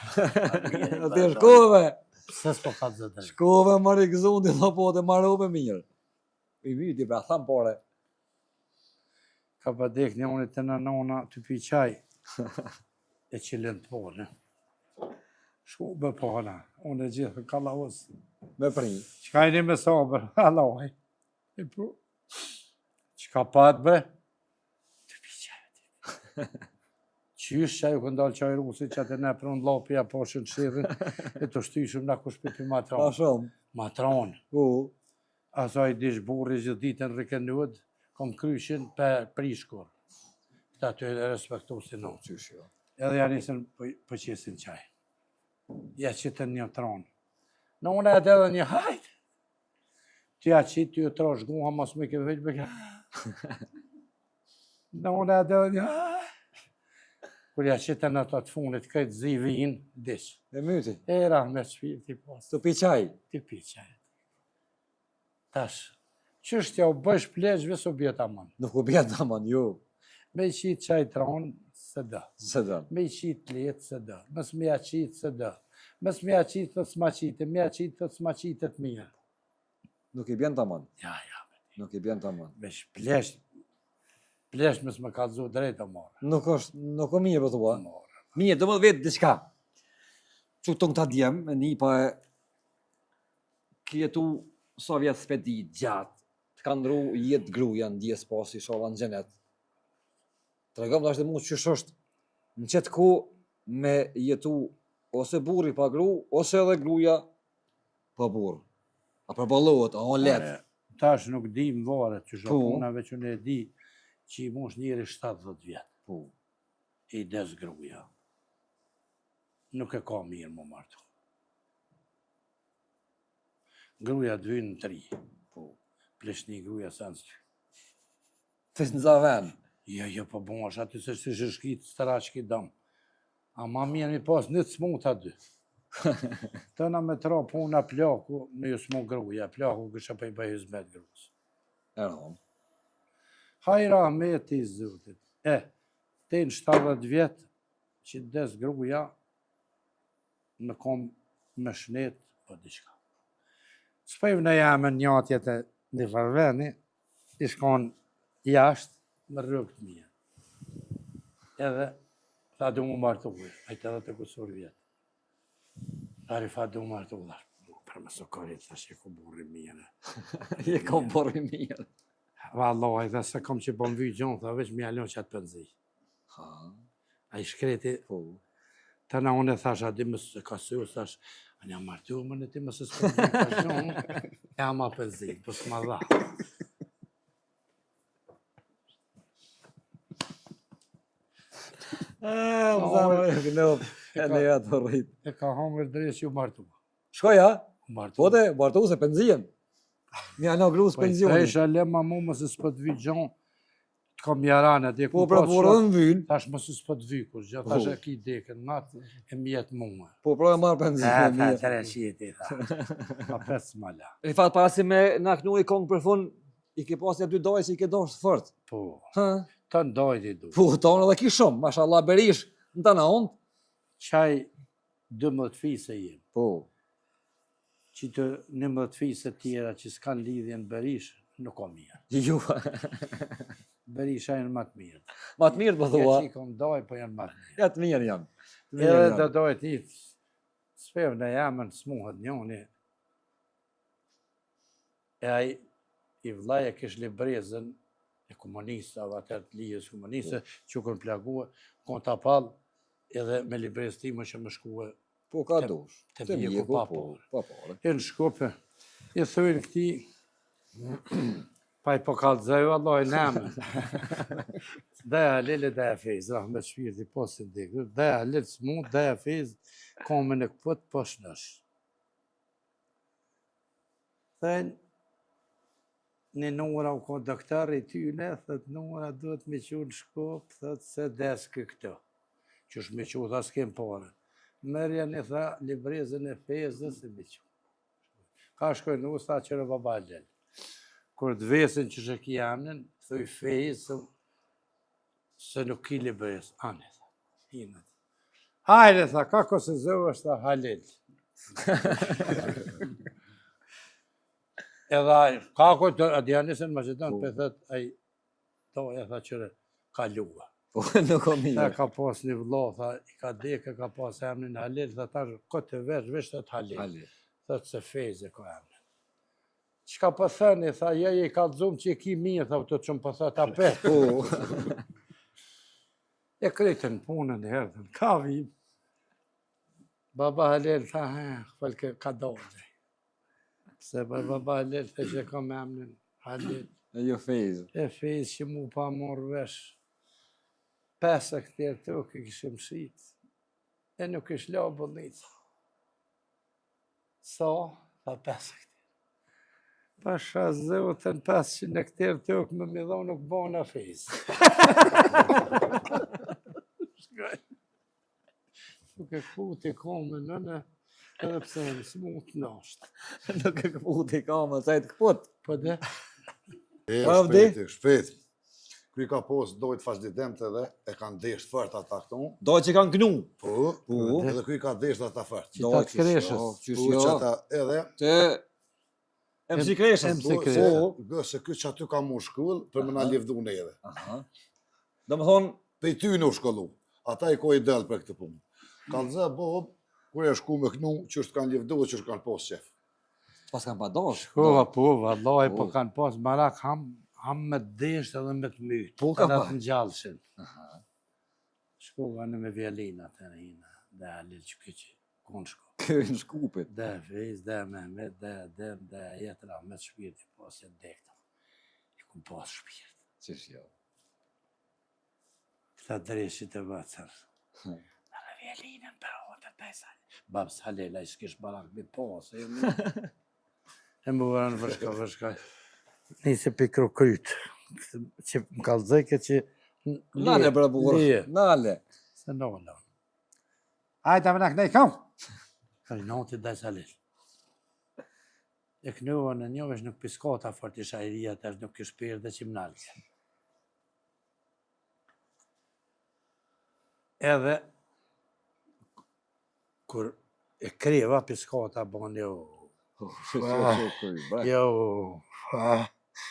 Ti shkove. Se s'po ka të zëtë. Shkove marrë i gëzundi, dhe po të marrove mirë. I myti, pra, thamë pare. Ka pa dekë një unë të në nona të pi qaj. E qëllën të porë. Shku bë pohëna, unë e gjithë ka laus. Me pri. Qka e një me sabër, haloj. E po, qka pat bre? Të pi qaj. Qysh qaj u këndalë qaj rusi që atë ne për unë lopja poshën shirën, e të shtyshëm nga kush për për Pa matronë. shumë. Matronë. Po. Asaj dish burri gjithë ditën rëkenuad, kom kryshin për prishkur. Këta të e respektu si në. Qysh jo. Edhe ja nisën për qesin qaj. Ja qitën një tronë. Në unë e edhe një hajtë. Të ja qitë, të ju trosh guha, mos me ke veç bëke. Në unë e edhe një hajtë. Kur ja qitën ato të funit, këtë zi vinë, dish. E myti. Era me shpirë ti pas. Të pi qaj. Ti pi qaj. Tash, Qështja u bësh pleqve së bjeta man. Nuk u bjetë tamam, jo. Me i qitë qaj tronë, së dë. Se dë. Me i qitë letë, së dë. Mës me ja qitë, së dë. Mës me ja qitë, thët s'ma qitë. Me ja qitë, thët s'ma qitë të mirë. Nuk i bjen tamam. Ja. Nuk i bjen tamam. Vesh pleqë mës me kalëzu drejtë o morë. Nuk o mirë për të bua. Morë. Mirë, do më vetë diçka. Që tonë këta djemë, e një pa e kjetu sa vjetë spedi gjatë, të ka ndru jetë gruja në djesë pasi shola në gjenet. Të regëm të ashtë dhe mu që është në qëtë ku me jetu ose burri pa gru, ose edhe gruja pa burë. A përbalohet, a on letë. Tash nuk di më varet që Po. shopunave që ne di që i mosh njëri 70 vjetë. Po. I des gruja. Nuk e ka mirë më martu. Gruja të vynë në 3. Po. Pleshni gruja sa në 2. Të në zaven. Jo, po bon, është aty se shkit së tëra që ki dëmë. A ma mirë mi pas një të smut aty. Tëna me tra puna plaku, me ju smu gruja, plaku kësha pa i bëj hizmet grus. E rëmë. Hajra me ti zotit. Te në 70 vjetë që des gruja, në kom me shnet, po diqka. S'pëjv në jam në njatjet e një farveni, i shkon jashtë më rrëgë të mija. Edhe, tha du mu martu ujë, ajtë edhe të kusur vjetë. Tari fa du mu martu ujë, për më sokorit, thash, e ku burri mire. Je ka borri mirë. Vallaj, dhe se kom që bom vyjë gjonë, tha veç mi alon që atë pënzi. Ha. A i shkreti, Po. të na unë e thash, a di mësë ka së, thash, a një martu më në ti mësë së përgjë ka gjonë, e ama pënzi, po s'ma dha. E në ja të rritë. E ka hamër drejtë që ju martu. Shkoja? Martu. Po dhe, martu se penzijen. Mja në grus Po i penzioni. thresha lema mu mësë s'pët vy gjonë, të kom jarane, dhe Po ku pra pas burë shok, në vynë. thash mësë s'pët vy kur gjë, thash e ki dekën natë, e mjetë muë. Po pra e marë penzijen. Tha, të reshjeti, tha. Pa pesë mala. I fatë para si me na knu i kongë për fund, i ke pas një 2 dojë që i ke doshtë fort. Po, Ha? të ndojti du. Po, tonë edhe ki shumë, mashallah berish në të në ondë. Qaj 12 fise jenë, Po. që të 11 fise tjera që s'kan lidhje në Berish, nuk o mirë. Ju. Berisha janë më të mirë. Ma të mirë të thua. Ja që i kom doj, po janë më të mirë. Ja të mirë janë. Të mirë Edhe janë. do dojt i spev në jamën smuhet njoni. E aj i vlaj e kish librezën e komunistave, atër të lijës komuniste, që kënë plagua, kënë të apal, edhe me librezë time që më shkua. Po ka dush. Të Të mjeku mjeku, pa po. porë. Pa porë. E në shkupe, i thujnë këti, pa i po kalëzaju, Allah i nëmë. Daja lele, daja fejz, rahmet shpirti, posin dikë. Daja lele s'mund, daja fejz, komen e këpët, po shnash. Thënë, një numra u ko doktor i tyne, thët numra duhet me qunë shkup, thët se deskë këto. Që është me qunë, tha s'kem pare. Mërja një tha, librezën e fejzës e me qunë. Ka shkojnë në usta qërë baba lele. Kur të vesën që shë ki jamnin, thuj fejzë, se nuk ki librezë. Ane, tha, hinët. Hajde, tha, ka kësë zëvë është, tha, halil. Edhe ka këtë, a Dianisën Macedon, për thët, to e tha qërë kalua. Po nuk o Tha mirë. ka pas një vëllo, tha, i ka deke, ka pas emnin Halil, tha ta këtë vesh, vesh thët Halil. Halil. Thët se fejze ka emnin. Qka po thëni, tha, ja i ka dzumë që i ki mirë, tha, të që më po thët apet. Po. E krejtën punën e herën, ka vim. Baba Halil, tha, këpëll ka dojë. Se për baba Halil, tha që ka me emnin Halil. E jo fejzë. E fejzë që mu pa morë vesh. 5 hektar tokë kishim shit. E nuk ish la bollit. Sa? Tha 5 hektar. Pasha zotën 500 hektar tokë me mi dhonë nuk bona fejzë. Nuk e kuti kome nëne, edhe pse në smut nashtë. Nuk e këputi kamë, sa e të këput. Po dhe, Shpejt. Ky ka pos dojt fazlidemt edhe e kanë desht fort ata këtu. Dojt që kanë gnu. Po. Edhe ky ka desht ata fort. Qita të kreshës. Qata edhe. Të MC Kreshës. Gëse ky që aty ka mu shkull, për më na livdu në edhe. Do më thonë, Pej ty në shkollu. Ata i ko i del për këtë punë. Kanë zë bob, kur e shku me kënu, që është kanë livdu dhe që është kanë pos qef. pas kanë pa dosh. Shkova po, vallaj, po kanë pas marak ham me desht edhe me të mytë. Po ka pa. Të ngjallshin. Shkova në me vjelinat e rina, dhe Halil që këqë, konë shko. Kënë shkupit. Dhe Fez, dhe Mehmet, dhe jetëra me të shpirti, pas e dekta. I ku pas shpirt. Qështë jo. Këta dreshit e vëtër. Në vjelinën për otët pesa. Babs Halila, i s'kish barak me pas, e më vërën vërshka. Nisi për krokryt, që më kalëzëj këtë që... Nale, bre burë, nale. Se nale. Ajta më në kënej kam. Kërë noti dhe Halil. E kënua në njëvesh nuk piskota fort i shajria, të është nuk kësh përë dhe që më nalë. Edhe, kur e kreva piskota bon jo,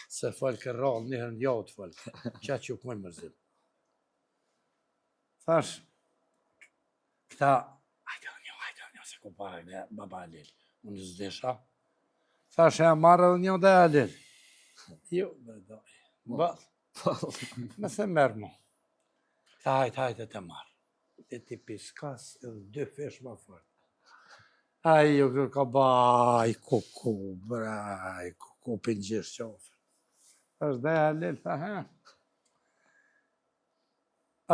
se folke rrallë njëherë në javë të folke, qa që ju këmoj mërzim. Thash, këta, hajde një, se ku pare dhe baba Halil, unë zdesha. Thash, e marrë dhe një dhe Halil. Jo, dhe me se merë mu. Këta hajde të marrë. Dhe ti piskas edhe 2 fesh ma fort. Ajo kërë ka baj, kuku, braj, kuku për njështë qofë. është dhe Halil, tha,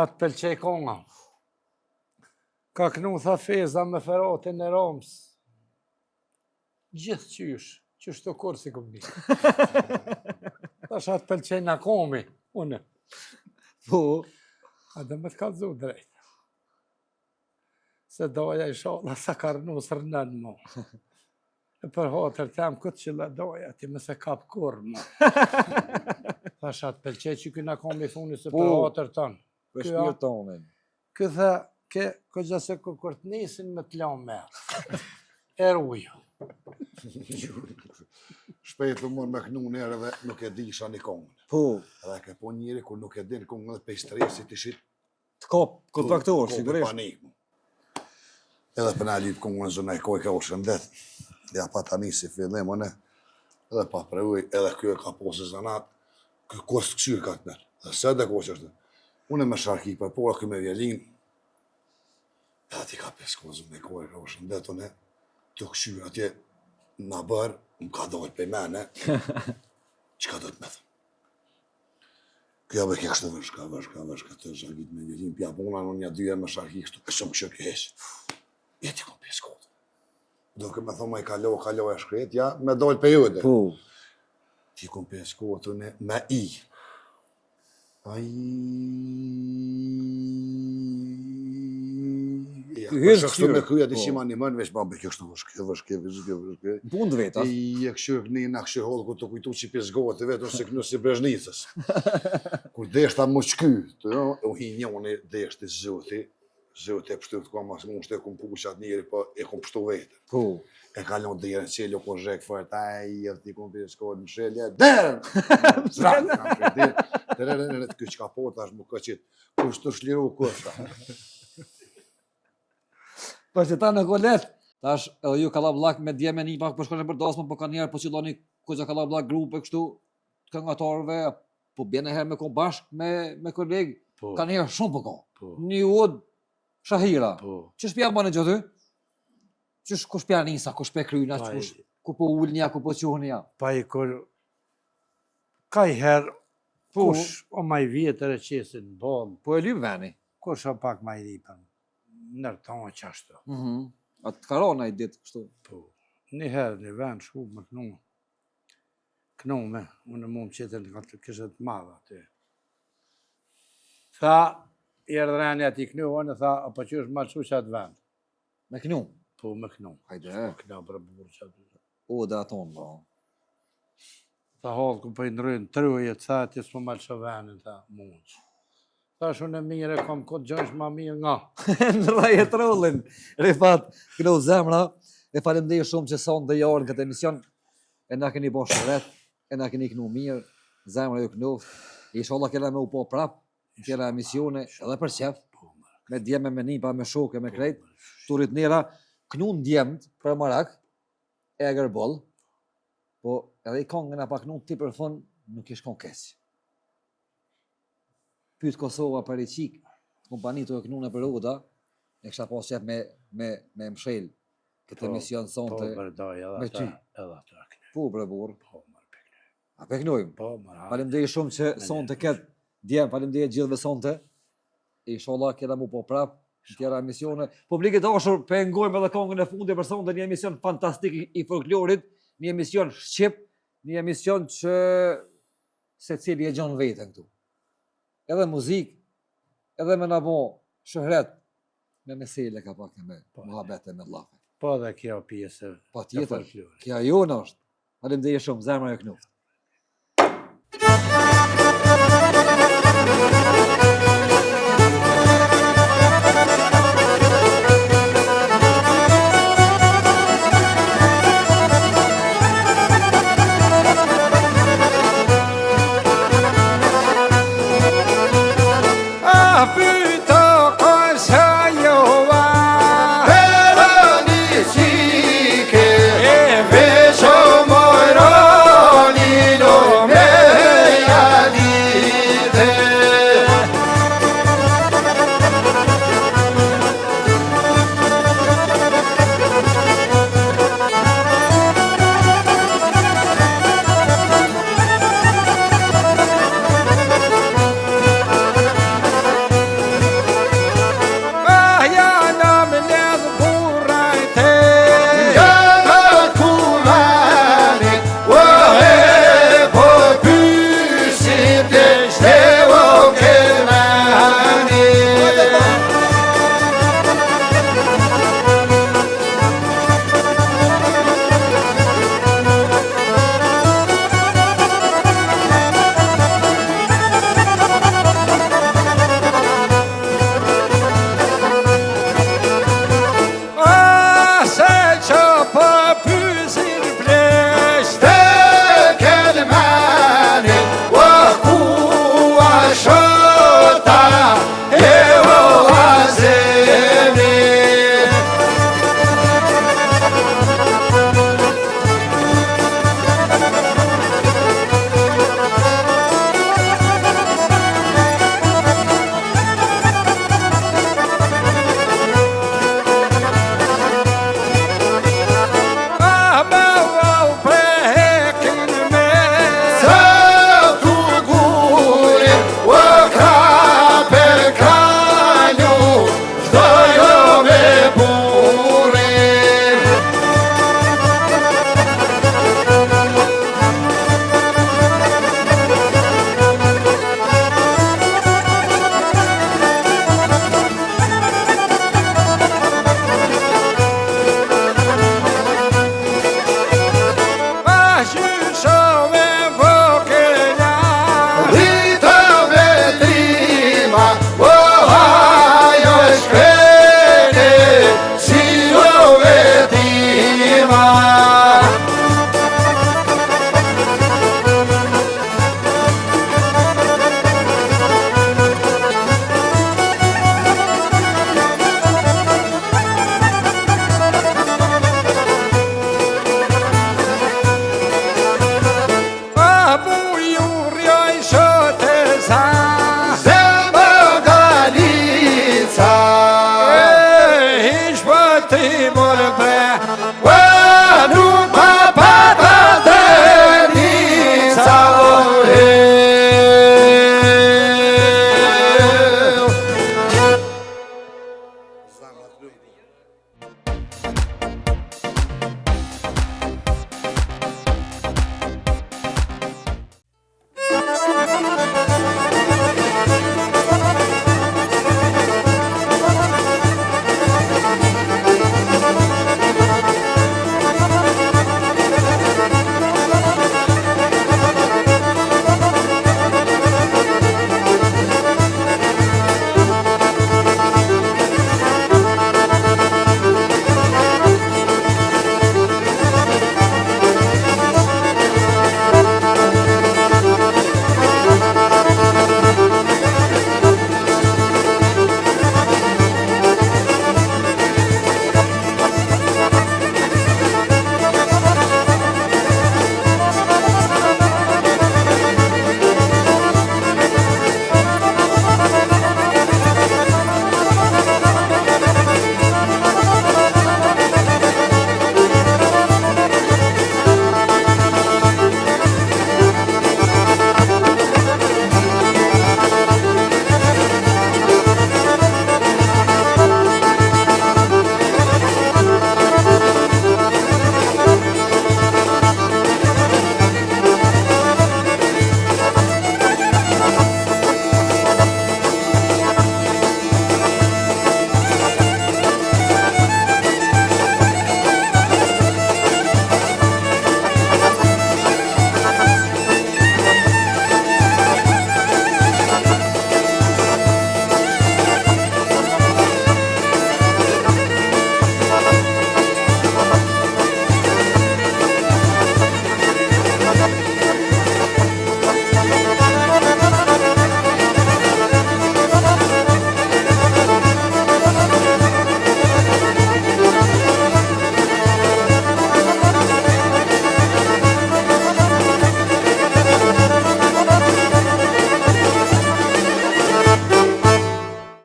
atë pëlqej konga. Ka kënu, tha, Feza me feratin e Romës. Gjithë qysh të kur si këmë një. Tash atë pëlqej në komi, une. Po. A dhe me të kalëzu drejt. Se doja i shola sa karnu së rënën mu. E për hotër tem këtë që la doja, ti me se kap kur mu. Tash atë pëlqej që këna komi funi se për hotër tonë. Për shpirë tonin. Këtë këgja se kur të nisin me të lanë merë. Erujo. Shpejt të mërë me kënu njerë dhe nuk e di isha një kongën. Po. Edhe ke po njëri kur nuk e di në kongën dhe pe i stresit ishit... Të kop kontraktor, sigurisht. Panik mu. Edhe për në litë kongën zëna i koj ka u shëndet. Ja pa ta nisi fillim, one. Edhe pa preuj, edhe kjo e ka posë zanat. Kjo kosë kësyrë ka të merë. Dhe se dhe kosë është. Unë me sharki për pora kjo me vjelin. Edhe ti ka pesko zëna i koj ka u shëndet, one. Të këshyrë atje në bërë, më ka dojtë për mene, që ka do të me thëmë. Kjo be kje kështë vërshka, të zhagit me vjetin, pja puna në një dyre me sharki kështu, e shumë kështë kjo heshë. Jeti kom pjesë kodë. Do ke me thëmë, i kalo e shkret, ja, me dojtë për jude. Po. Ti kom pjesë kodë, me i. Kështu me kryja të qima një mënë, veç babë, kjo kështë vërshke. Punë vetë, a? I e këshyrë këni, në këshyrë hodë, ku të kujtu që i pjesgohet të vetë, ose kënu si Brezhnicës. Kur deshta më qky, u hi njoni deshti zëti e pështu të kam asë mund shte e kum pushat njëri, po e kum pështu vetë. Po. E kalon të jere qeljo, ku zhek fërt, e ti kum pjeskohet në shelje, derën! Zratë, kam shretir, kjo që ka po, tash mu këqit, kush të shliru, kush ta. Po që ta në golet, tash edhe ju Kallabllak me djeme një pak përshkone për dasmë, po ka njerë po qilloni Kogja Kallabllak grupe kështu, të këngatarëve, po bjene herë me kon bashk me kolegë, ka njerë shumë po ka. Një ud, Shahira. Qësh pja më në gjithë? Qësh kush pja nisa, kush pja kryna, ku po ullnja, ku po quhënja? Pa i kur, ka i herë, kush o ma i vjetër e qesin bon. Po e lymë veni? Kush o pak ma i ripën. Nërtonë qashtu. A të karona i ditë kështu? Po, një herë, një vend, shku me kënu. Kënu me, unë mu më qëtër në këtë kështë të madha aty. Tha, i erdhreni ati kënu, unë tha, apo që është malëshu që atë vend? Me kënu? Po, me kënu. Hajde. Me kënu për burë që atë. O, dhe atonë, ba. Ta hallë ku për i ndrojnë truje, ca ti s'po malë shëvenin, ta mundë. Ta shumë e mire, kam këtë gjësh ma mirë nga. Në raje trullin, Rifat, kënu zemra, e falemdej shumë që sonë dhe jarë në këtë emision, e na keni bo shëret, e na keni kënu mirë, zemra ju kënuft, i sholla kena me u po prap, tjera emisione, edhe për qef, me djeme, me nipa, me shoke, me krejt, turit nera, kënu në djemt për marak, e gërbol, po edhe i kongën e pa kënu ti për fund, nuk ish kon kesë. Pyet Kosova për i qik, kompani të e kënu në periuda, e kësha pas qef me mshel, këtë emision sonte, me ty. Po, bre burë. A peknojmë. Faleminderit shumë që sonte këtë djem, faleminderit gjithëve sonte. Inshallah kena mu po prap, në tjera emisione. Publikit dashur, pengojmë edhe kongën e fundit për sonte, një emision fantastik i folklorit, një emision shqip, një emision që secili e gjon vetën këtu. Edhe muzik, edhe me na bo shëhret, me mesele ka pak me muhabete me llafe. Po dhe kjo pjesë Pa tjetër, kja jonë është. Faleminderit shumë, zemra e kënu.